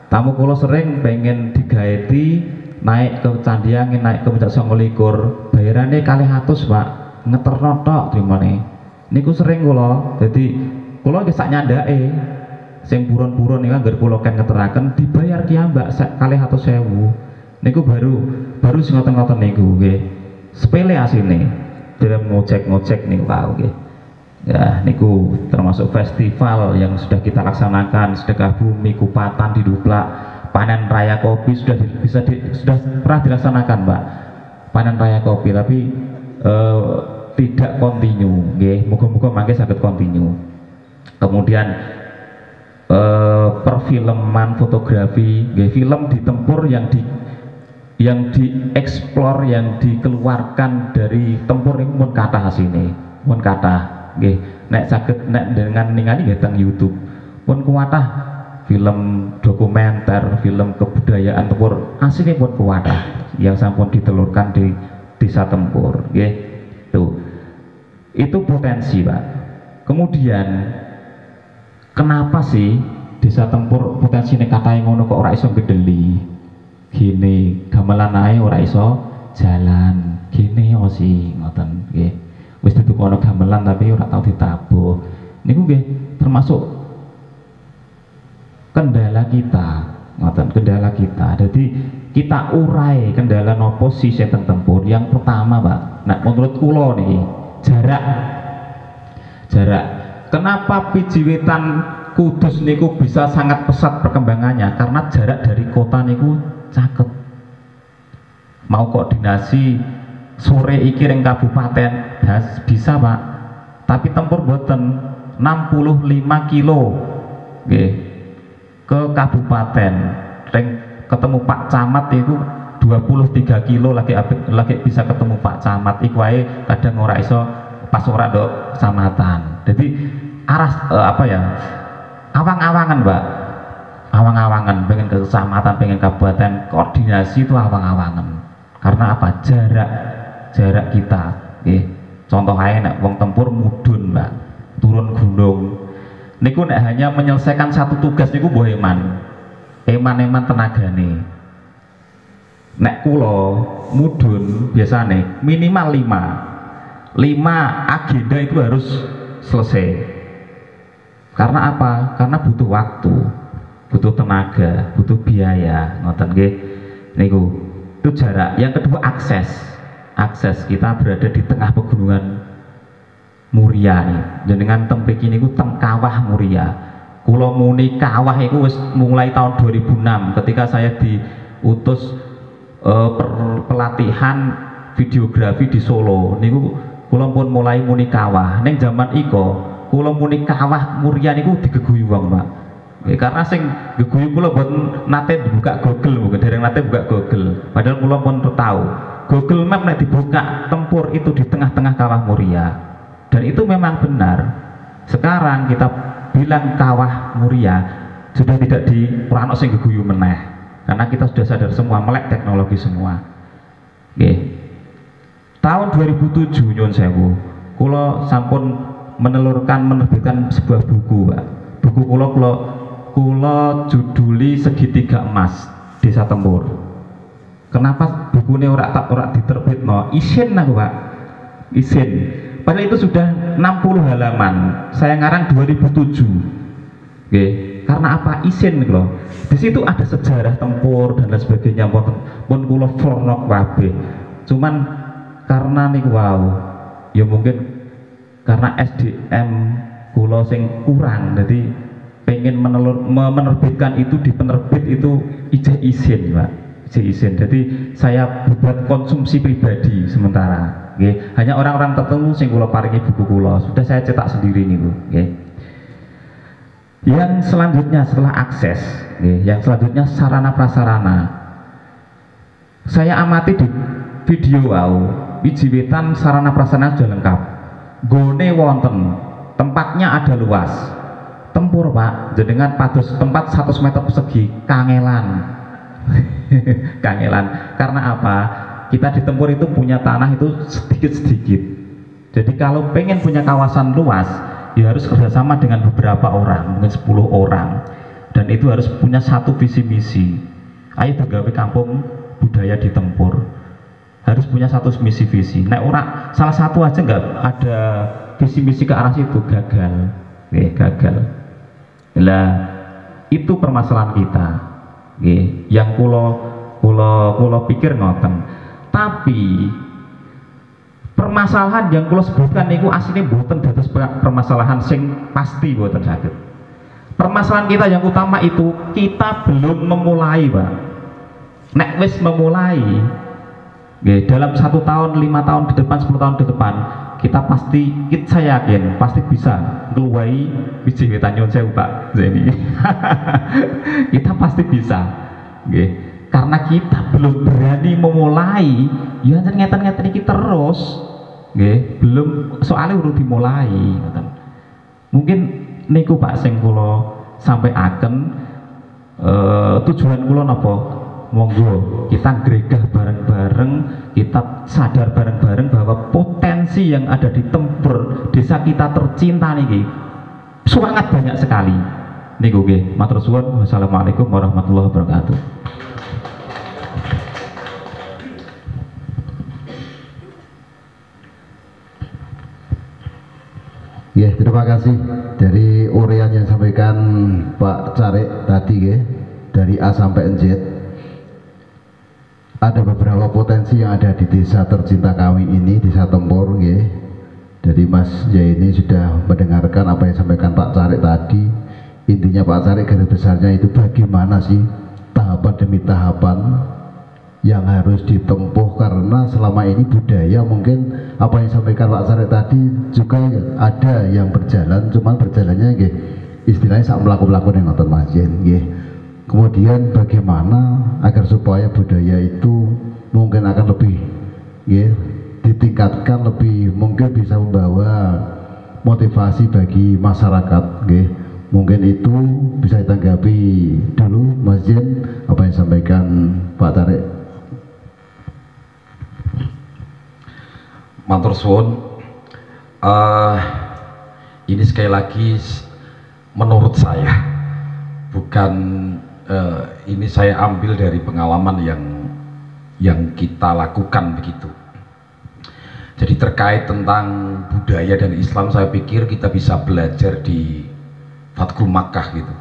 tamu kula sering pengen digaeti naik ke Candiangin, naik ke puncak 29, bayarannya 200 Pak, ngeterno tok trimane. Niku sering kula, jadi kula nggih sak nyandake sing buron-buron niku anggar kula ken ngeteraken dibayar kiambak 200.000. Niku baru sing ngoten-ngoten niku nggih. Sepele asine. Dalam ngojek-ngojek niku wae nggih. Ya, niku termasuk festival yang sudah kita laksanakan, Sedekah Bumi, Kupatan di Duplak, panen raya kopi sudah pernah dilaksanakan, Pak. Panen raya kopi, tapi tidak kontinu, nggih. Muga-muga mangke saged kontinu. Kemudian perfilman, fotografi, nggih, film di tempur yang dieksplor, yang dikeluarkan dari tempur ini pun kathah asine, pun kathah. Nggih, nek saged nek dengan ningali nggih teng YouTube pun kuatah film dokumenter, film kebudayaan tempur asline pun kuatah yang sampun ditelurkan di desa tempur nggih. Itu potensi, Pak. Kemudian kenapa sih desa tempur potensine katahe ngono kok ora iso gedeli? Gini, gamelan ae ora iso jalan. Gini yo sih ngoten nggih. Wis ditukono gamelan tapi ora tau ditabuh. Niku nggih termasuk kendala kita, ngoten, kendala kita. Jadi kita urai kendala nopo sih teng tempur. Yang pertama, Pak, nah menurut kula niki jarak. Kenapa Piji Wetan Kudus niku bisa sangat pesat perkembangannya? Karena jarak dari kota niku caket. Mau koordinasi sore iki ring kabupaten bisa, Pak, tapi tempur boten 65 kilo nggih ke kabupaten, ring ketemu Pak Camat itu 23 kilo lagi bisa ketemu Pak Camat. Iku wae kadang ora iso pas ora ndok kecamatan. Jadi arah awang-awangan, Pak, awang-awangan pengen ke kecamatan, pengen kabupaten, koordinasi itu awang-awangan. Karena apa? Jarak kita, contoh aja nek wong tempur mudun, Mbak, turun gunung niku nek hanya menyelesaikan satu tugas niku mbuh eman tenagane. Nek kula mudun biasane minimal 5 agenda itu harus selesai. Karena apa? Karena butuh waktu, butuh tenaga, butuh biaya, ngoten nggih. Niku itu jarak. Yang kedua akses kita berada di tengah pegunungan Muria nih. Jenengan temriki niku teng Kawah Muria. Kula muni Kawah iku wis mulai tahun 2006 ketika saya diutus pelatihan videografi di Solo. Niku kula pun mulai muni Kawah. Ning zaman iko kula muni Kawah Muria niku digeguyu wong, Pak. Karena sing geguyu kula mboten nate dibuka Google, mungkin dereng nate buka Google. Padahal kula pun tahu Google Map nek dibuka tempur itu di tengah-tengah Kawah Muria, dan itu memang benar. Sekarang kita bilang Kawah Muria sudah tidak di ora ono sing geguyu meneh, karena kita sudah sadar semua melek teknologi semua. Nggih. Tahun 2007 nyuwun sewu, kula sampun menerbitkan sebuah buku, Pak. Buku kula juduli Segitiga Emas Desa Tempur. Kenapa bukunya ora diterbitno? Isin aku, Pak. Isin. Padahal itu sudah 60 halaman. Saya ngarang 2007. Oke. Karena apa? Isin gitu. Di situ ada sejarah tempur dan lain sebagainya. Pun kula florok kabeh. Cuman karena niku wow, ya mungkin karena SDM kula sing kurang, jadi pengen menerbitkan itu di penerbit itu izin Pak, izin. Jadi saya buat konsumsi pribadi sementara. Okay. Hanya orang-orang tertentu sing kula paringi buku kula, sudah saya cetak sendiri niku. Okay. Yang selanjutnya setelah akses, yang selanjutnya sarana prasarana. Saya amati di video Wiji Wetan sarana prasarana sudah lengkap. Gone wonten, tempatnya ada luas. Tempur Pak, jenengan pados tempat 100 meter persegi, kangelan. Kangelan. Karena apa? Kita di Tempur itu punya tanah itu sedikit-sedikit. Jadi kalau pengen punya kawasan luas, ya harus kerjasama dengan beberapa orang, mungkin 10 orang, dan itu harus punya satu visi misi. Ayo gawe kampung budaya di Tempur, harus punya satu misi visi. Nah orang salah satu aja nggak ada visi misi ke arah situ, gagal. Gagal. Lah itu permasalahan kita. Yang kulo pikir ngoten. Tapi permasalahan yang kulo sebutkan niku aslinya boten dados permasalahan sing pasti boten saged. Permasalahan kita yang utama itu kita belum memulai Pak. Nek wis memulai dalam 1 tahun, 5 tahun ke depan, 10 tahun ke depan, kita pasti, saya yakin pasti bisa ngeluai Wiji Wetan nyuwun sewu Pak Zeni. Kita pasti bisa. Karena kita belum berani memulai, ya ngeten-ngeten iki terus. Belum, soalnya urung dimulai. Mungkin niku Pak sing kula sampaiaken, tujuan kula napa? Monggo kita gregah bareng-bareng, kita sadar bareng-bareng bahwa potensi yang ada di Tempur, desa kita tercinta niki sangat banyak sekali. Niku nggih, matur suwun. Wassalamualaikum warahmatullahi wabarakatuh. Ya, terima kasih dari urean yang disampaikan Pak Carik tadi dari A sampai Z. Ada beberapa potensi yang ada di desa tercinta kami ini, desa Tempur. Jadi Mas Jai ini sudah mendengarkan apa yang disampaikan Pak Carik tadi. Intinya Pak Carik garis besarnya itu bagaimana sih tahapan demi tahapan yang harus ditempuh, karena selama ini budaya mungkin apa yang disampaikan Pak Carik tadi juga ada yang berjalan, cuman berjalannya istilahnya sak melaku-melaku yang ngoten Mas Jen. Kemudian bagaimana agar supaya budaya itu mungkin akan lebih ditingkatkan, lebih mungkin bisa membawa motivasi bagi masyarakat. Mungkin itu bisa ditanggapi dulu Mas Jen apa yang disampaikan Pak Carik. Matur suwun. Ini sekali lagi menurut saya bukan ini saya ambil dari pengalaman yang kita lakukan begitu. Jadi terkait tentang budaya dan Islam, saya pikir kita bisa belajar di Fathul Makkah gitu.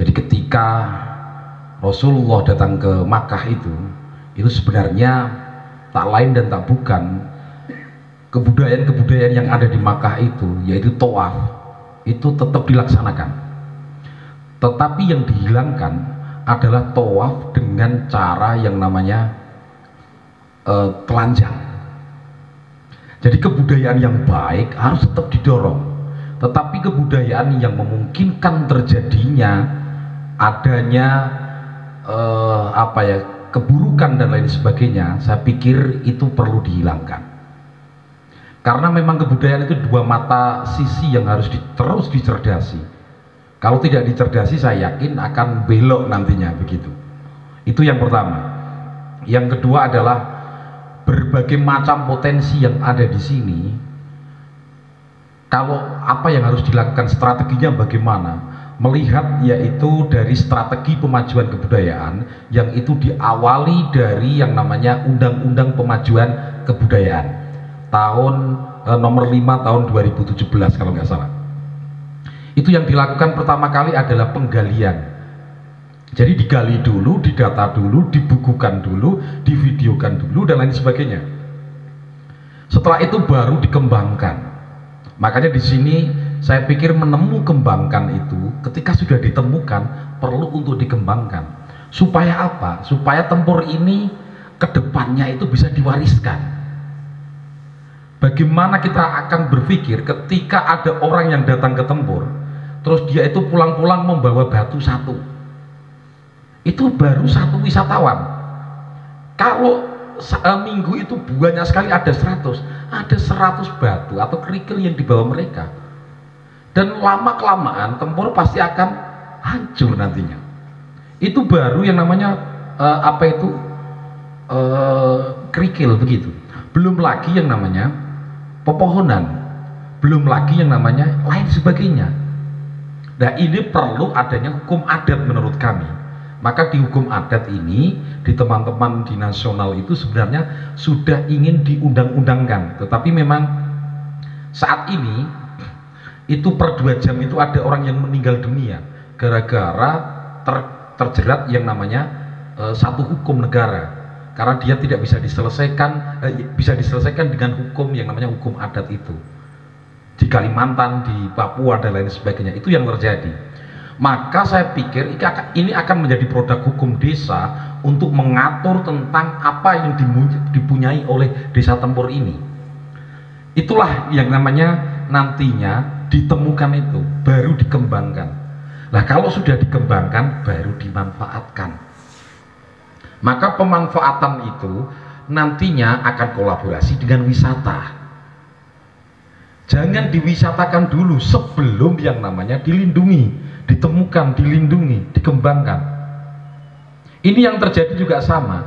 Jadi ketika Rasulullah datang ke Makkah itu sebenarnya tak lain dan tak bukan kebudayaan-kebudayaan yang ada di Makkah itu, yaitu tawaf, itu tetap dilaksanakan. Tetapi yang dihilangkan adalah tawaf dengan cara yang namanya telanjang. Jadi kebudayaan yang baik harus tetap didorong, tetapi kebudayaan yang memungkinkan terjadinya adanya keburukan dan lain sebagainya, saya pikir itu perlu dihilangkan. Karena memang kebudayaan itu dua mata sisi yang harus terus dicerdasi. Kalau tidak dicerdasi, saya yakin akan belok nantinya begitu. Itu yang pertama. Yang kedua adalah berbagai macam potensi yang ada di sini. Kalau apa yang harus dilakukan, strateginya bagaimana? Melihat yaitu dari strategi pemajuan kebudayaan yang itu diawali dari yang namanya Undang-Undang Pemajuan Kebudayaan tahun nomor 5 tahun 2017 kalau nggak salah. Itu yang dilakukan pertama kali adalah penggalian. Jadi digali dulu, didata dulu, dibukukan dulu, divideokan dulu dan lain sebagainya. Setelah itu baru dikembangkan. Makanya di sini saya pikir kembangkan itu ketika sudah ditemukan perlu untuk dikembangkan. Supaya apa? Supaya tempur ini kedepannya itu bisa diwariskan. Bagaimana kita akan berpikir ketika ada orang yang datang ke tempur, terus dia itu pulang-pulang membawa batu satu, itu baru satu wisatawan. Kalau minggu itu banyak sekali, ada 100 batu atau kerikil yang dibawa mereka, dan lama kelamaan tempur pasti akan hancur nantinya. Itu baru yang namanya kerikil begitu. Belum lagi yang namanya pepohonan, belum lagi yang namanya lain sebagainya. Nah, ini perlu adanya hukum adat menurut kami. Maka di hukum adat ini, di teman-teman di nasional itu sebenarnya sudah ingin diundang-undangkan, tetapi memang saat ini itu per 2 jam itu ada orang yang meninggal dunia gara-gara terjerat yang namanya satu hukum negara, karena dia tidak bisa diselesaikan dengan hukum yang namanya hukum adat itu. Di Kalimantan, di Papua dan lain sebagainya, itu yang terjadi. Maka saya pikir ini akan menjadi produk hukum desa untuk mengatur tentang apa yang dipunyai oleh desa tempur ini. Itulah yang namanya nantinya ditemukan itu, baru dikembangkan. Nah, kalau sudah dikembangkan baru dimanfaatkan. Maka pemanfaatan itu nantinya akan kolaborasi dengan wisata. Jangan diwisatakan dulu sebelum yang namanya dilindungi, ditemukan, dilindungi, dikembangkan. Ini yang terjadi juga sama.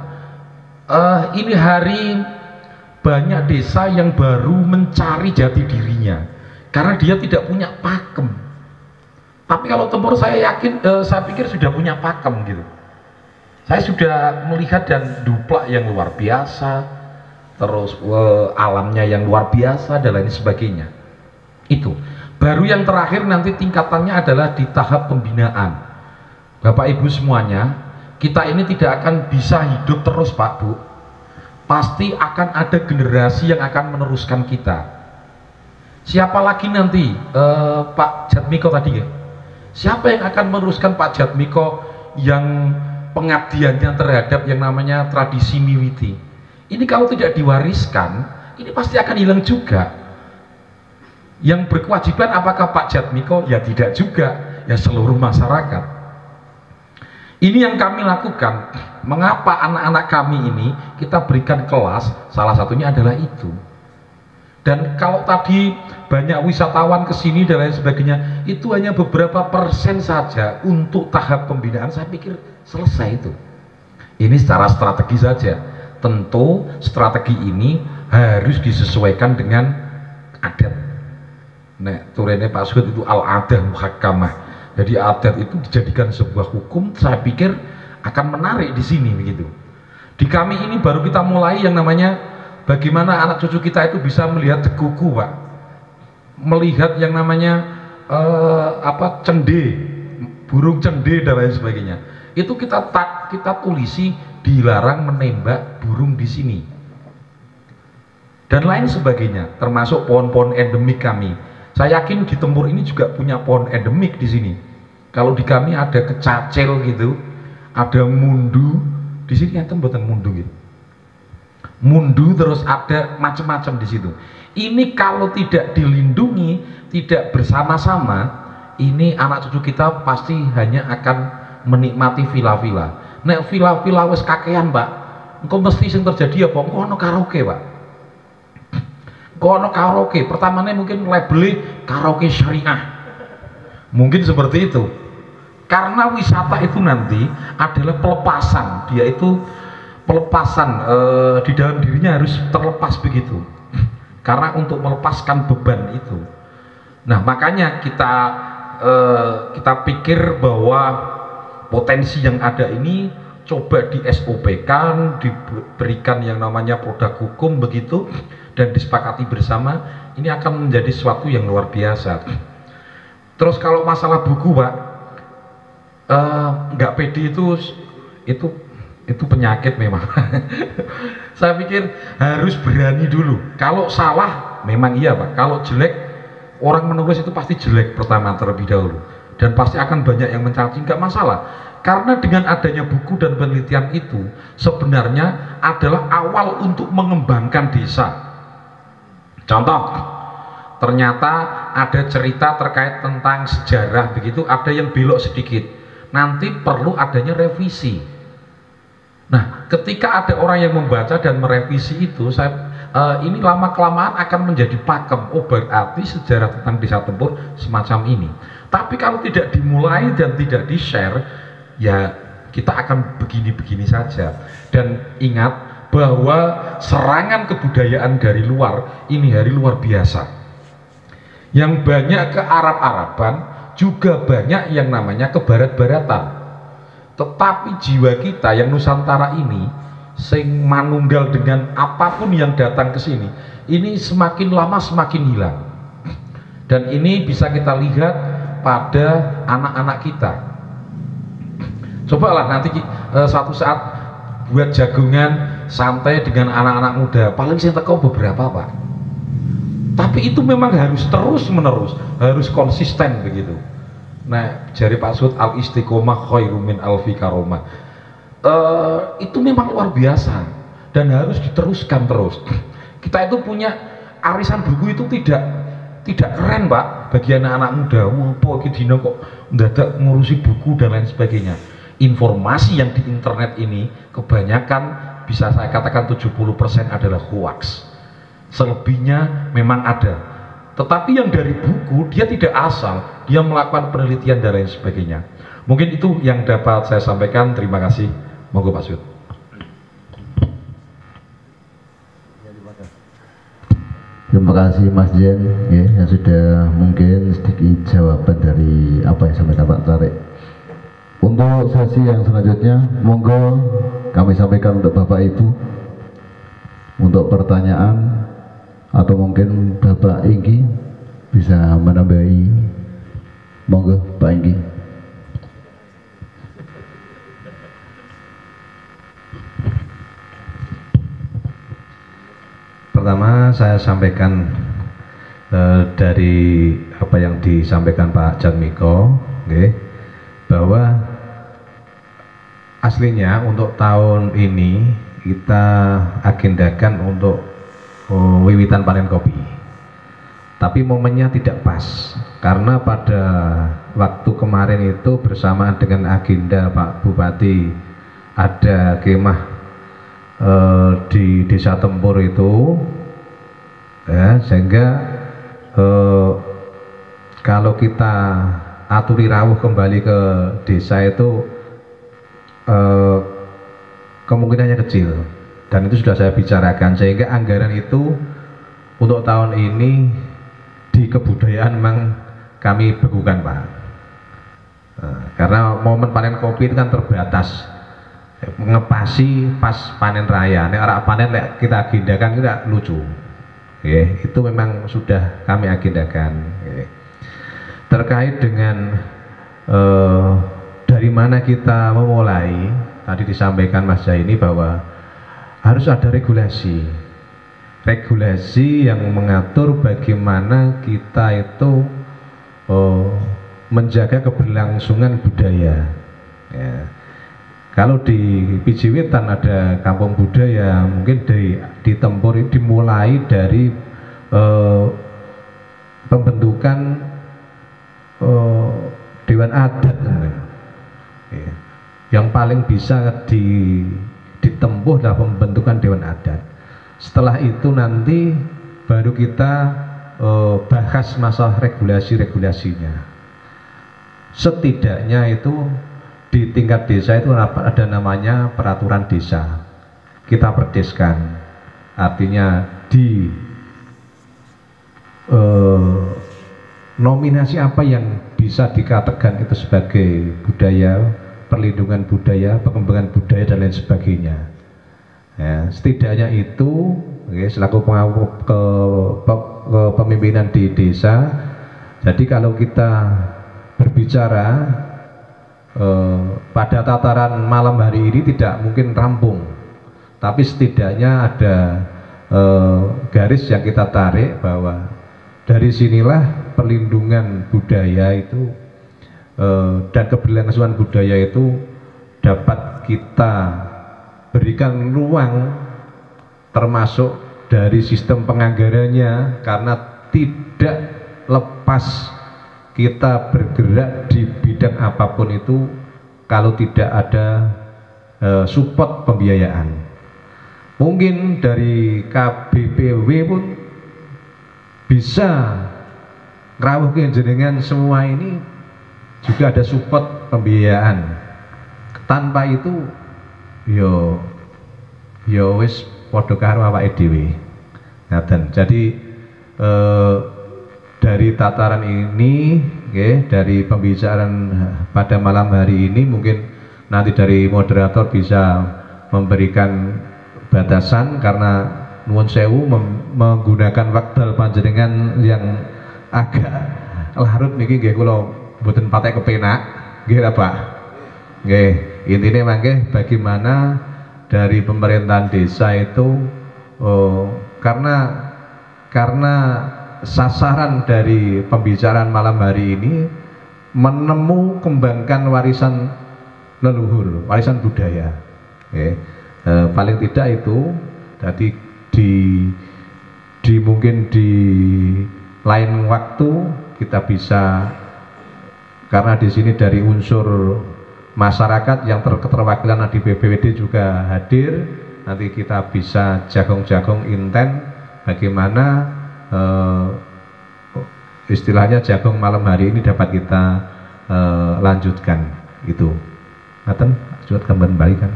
Ini hari banyak desa yang baru mencari jati dirinya karena dia tidak punya pakem. Tapi kalau tempur saya pikir sudah punya pakem gitu. Saya sudah melihat dan duplak yang luar biasa, terus alamnya yang luar biasa dan lain sebagainya. Itu baru yang terakhir, nanti tingkatannya adalah di tahap pembinaan. Bapak Ibu semuanya, kita ini tidak akan bisa hidup terus Pak Bu, pasti akan ada generasi yang akan meneruskan kita. Siapa lagi nanti? Pak Jatmiko tadi ya, siapa yang akan meneruskan Pak Jatmiko yang pengabdiannya terhadap yang namanya tradisi miwiti ini? Kalau tidak diwariskan, ini pasti akan hilang juga. Yang berkewajiban apakah Pak Jatmiko? Ya tidak juga, ya seluruh masyarakat. Ini yang kami lakukan. Mengapa anak-anak kami ini kita berikan kelas, salah satunya adalah itu. Dan kalau tadi banyak wisatawan ke sini dan lain sebagainya, itu hanya beberapa persen saja untuk tahap pembinaan. Saya pikir selesai itu. Ini secara strategi saja. Tentu strategi ini harus disesuaikan dengan adat. Nek turene Pak Sugeng itu al-adah muhakkamah. Jadi adat itu dijadikan sebuah hukum, saya pikir akan menarik di sini begitu. Di kami ini baru kita mulai yang namanya bagaimana anak cucu kita itu bisa melihat dekuku, Pak. Melihat yang namanya cende, burung cende dan lain sebagainya. Itu kita tulisi dilarang menembak burung di sini. Dan lain sebagainya, termasuk pohon-pohon endemik kami. Saya yakin di tempur ini juga punya pohon endemik di sini. Kalau di kami ada kecacil gitu, ada mundu. Di sini kan mboten mundu gitu. Mundu, terus ada macam-macam di situ. Ini kalau tidak dilindungi, tidak bersama-sama, ini anak cucu kita pasti hanya akan menikmati villa-villa. Nek villa-villa wis kakean, Pak, engko mesti sing terjadi apa? Engko ono karaoke, Pak. Kono karaoke, pertamanya mungkin labelnya karaoke syariah, mungkin seperti itu. Karena wisata itu nanti adalah pelepasan, dia itu pelepasan di dalam dirinya harus terlepas begitu. Karena untuk melepaskan beban itu. Nah, makanya kita pikir bahwa potensi yang ada ini coba di SOP-kan, diberikan yang namanya produk hukum begitu, dan disepakati bersama, ini akan menjadi sesuatu yang luar biasa. Terus kalau masalah buku, Pak, nggak pede itu penyakit memang. Saya pikir harus berani dulu. Kalau salah memang iya, Pak. Kalau jelek Orang menulis itu pasti jelek pertama terlebih dahulu, dan pasti akan banyak yang mencaci, nggak masalah. Karena dengan adanya buku dan penelitian itu sebenarnya adalah awal untuk mengembangkan desa. Contoh, ternyata ada cerita terkait tentang sejarah begitu, ada yang belok sedikit, nanti perlu adanya revisi. Nah, ketika ada orang yang membaca dan merevisi itu, ini lama-kelamaan akan menjadi pakem. Oh, berarti sejarah tentang Desa Tempur semacam ini. Tapi kalau tidak dimulai dan tidak di-share, ya kita akan begini-begini saja. Dan ingat bahwa serangan kebudayaan dari luar ini hari luar biasa. Yang banyak ke Arab-Araban, juga banyak yang namanya ke Barat-Baratan. Tetapi jiwa kita yang Nusantara ini, sing manunggal dengan apapun yang datang ke sini, ini semakin lama semakin hilang. Dan ini bisa kita lihat pada anak-anak kita. Cobalah nanti suatu saat buat jagungan santai dengan anak-anak muda, paling saya teko beberapa Pak. Tapi itu memang harus terus menerus, harus konsisten begitu. Nah, jari Pak Sud, al istiqomah khairum min alfi karomah. Itu memang luar biasa dan harus diteruskan terus. Kita itu punya arisan buku itu tidak keren Pak bagi anak-anak muda. Wah, iki dino kok mendadak ngurusi buku dan lain sebagainya. Informasi yang di internet ini kebanyakan bisa saya katakan 70% adalah hoax. Selebihnya memang ada. Tetapi yang dari buku dia tidak asal, dia melakukan penelitian dan lain sebagainya. Mungkin itu yang dapat saya sampaikan. Terima kasih. Monggo Pak Sud. Terima kasih Mas Jen ya, yang sudah mungkin sedikit jawaban dari apa yang disampaikan Pak Tarik. Untuk sesi yang selanjutnya, monggo kami sampaikan untuk Bapak Ibu untuk pertanyaan, atau mungkin Bapak Inggi bisa menambahi. Monggo Pak Inggi. Pertama saya sampaikan dari apa yang disampaikan Pak Jatmiko, okay, bahwa aslinya untuk tahun ini kita agendakan untuk wiwitan panen kopi, tapi momennya tidak pas karena pada waktu kemarin itu bersamaan dengan agenda Pak Bupati ada kemah di Desa Tempur itu ya, sehingga kalau kita aturi rawuh kembali ke desa itu kemungkinannya kecil, dan itu sudah saya bicarakan, sehingga anggaran itu untuk tahun ini di kebudayaan memang kami bekukan Pak, karena momen panen kopi itu kan terbatas, ngepasi pas panen raya. Nek ora panen kita agendakan tidak lucu. Itu memang sudah kami agendakan. Terkait dengan dari mana kita memulai, tadi disampaikan Mas Zaini bahwa harus ada regulasi yang mengatur bagaimana kita itu menjaga keberlangsungan budaya. Ya. Kalau di Pijiwitan ada kampung budaya, mungkin di Tempur dimulai dari pembentukan Dewan Adat. Ya. Yang paling bisa ditempuh adalah pembentukan Dewan Adat. Setelah itu nanti baru kita bahas masalah regulasi-regulasinya. Setidaknya itu di tingkat desa itu ada namanya peraturan desa, kita perdeskan, artinya di nominasi apa yang bisa dikatakan itu sebagai budaya, perlindungan budaya, pengembangan budaya dan lain sebagainya ya, setidaknya itu selaku kepemimpinan di desa. Jadi kalau kita berbicara pada tataran malam hari ini tidak mungkin rampung, tapi setidaknya ada garis yang kita tarik bahwa dari sinilah perlindungan budaya itu dan keberlangsungan budaya itu dapat kita berikan ruang, termasuk dari sistem penganggarannya, karena tidak lepas kita bergerak di bidang apapun itu kalau tidak ada support pembiayaan. Mungkin dari KBPW pun bisa ngrawuh jenengan semua ini juga ada support pembiayaan. Tanpa itu yo wis padha karo awake dhewe. Ngaten. Jadi dari tataran ini, dari pembicaraan pada malam hari ini, mungkin nanti dari moderator bisa memberikan batasan, karena nuwun sewu menggunakan wekdal panjenengan yang agak larut niki nggih kula mboten patek kepenak nggih Pak. Nggih, intine mangke bagaimana dari pemerintahan desa itu karena sasaran dari pembicaraan malam hari ini kembangkan warisan leluhur, warisan budaya. Paling tidak itu tadi mungkin di lain waktu kita bisa, karena di sini dari unsur masyarakat yang keterwakilan di BPWD juga hadir, nanti kita bisa jagong-jagong inten bagaimana istilahnya jagong malam hari ini dapat kita lanjutkan itu. Ngaten, surat kembali kan.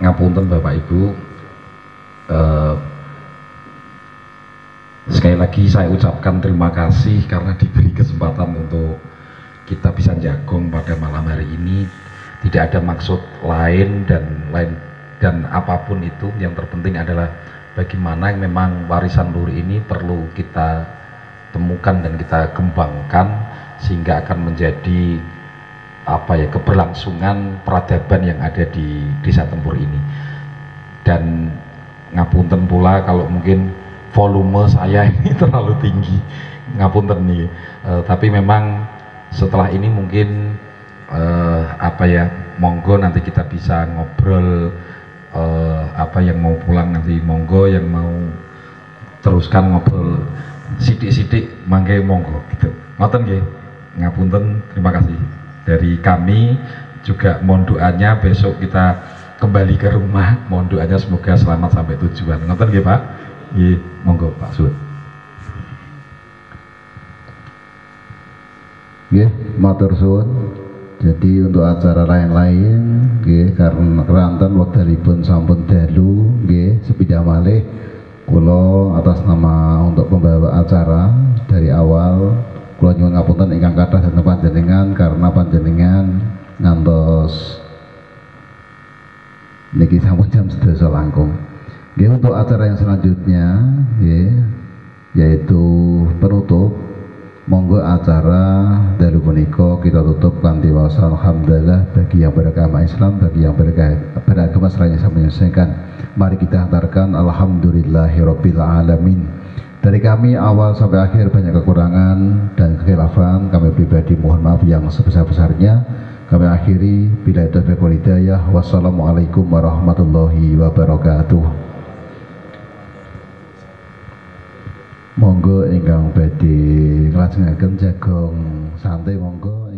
Ngapunten Bapak Ibu, sekali lagi saya ucapkan terima kasih karena diberi kesempatan untuk kita bisa jagong pada malam hari ini. Tidak ada maksud lain dan apapun itu, yang terpenting adalah bagaimana memang warisan luhur ini perlu kita temukan dan kita kembangkan sehingga akan menjadi keberlangsungan peradaban yang ada di Desa Tempur ini. Dan ngapunten pula kalau mungkin volume saya ini terlalu tinggi, ngapunten nih, tapi memang setelah ini mungkin monggo nanti kita bisa ngobrol, yang mau pulang nanti monggo, yang mau teruskan ngobrol sidik-sidik mangke monggo gitu. Ngoten nggih. Ngapunten, terima kasih. Dari kami juga mohon doanya besok kita kembali ke rumah, mohon doanya semoga selamat sampai tujuan. Ngoten nggih Pak? Nggih, monggo Pak Sud. Nggih, matur suwun. Jadi untuk acara lain-lain nggih karena keranten wekdalipun sampun dalu nggih sepidhah malih kula atas nama untuk pembawa acara dari awal kula nyuwun ngapunten ingkang kathah dhateng panjenengan karena panjenengan ngantos niki sampun jam 12 langkung. Nggih, untuk acara yang selanjutnya nggih yaitu penutup. Monggo acara dalu punika kita tutup kanthi waosan alhamdulillah bagi yang beragama Islam, bagi yang beragama selain yang menyelesaikan. Mari kita hantarkan alhamdulillahirabbil alamin. Dari kami awal sampai akhir banyak kekurangan dan kekhilafan, kami pribadi mohon maaf yang sebesar-besarnya. Kami akhiri bila taufiq wal hidayah. Wassalamualaikum warahmatullahi wabarakatuh. Monggo ingkang badhe nglajengaken jagong santai monggo.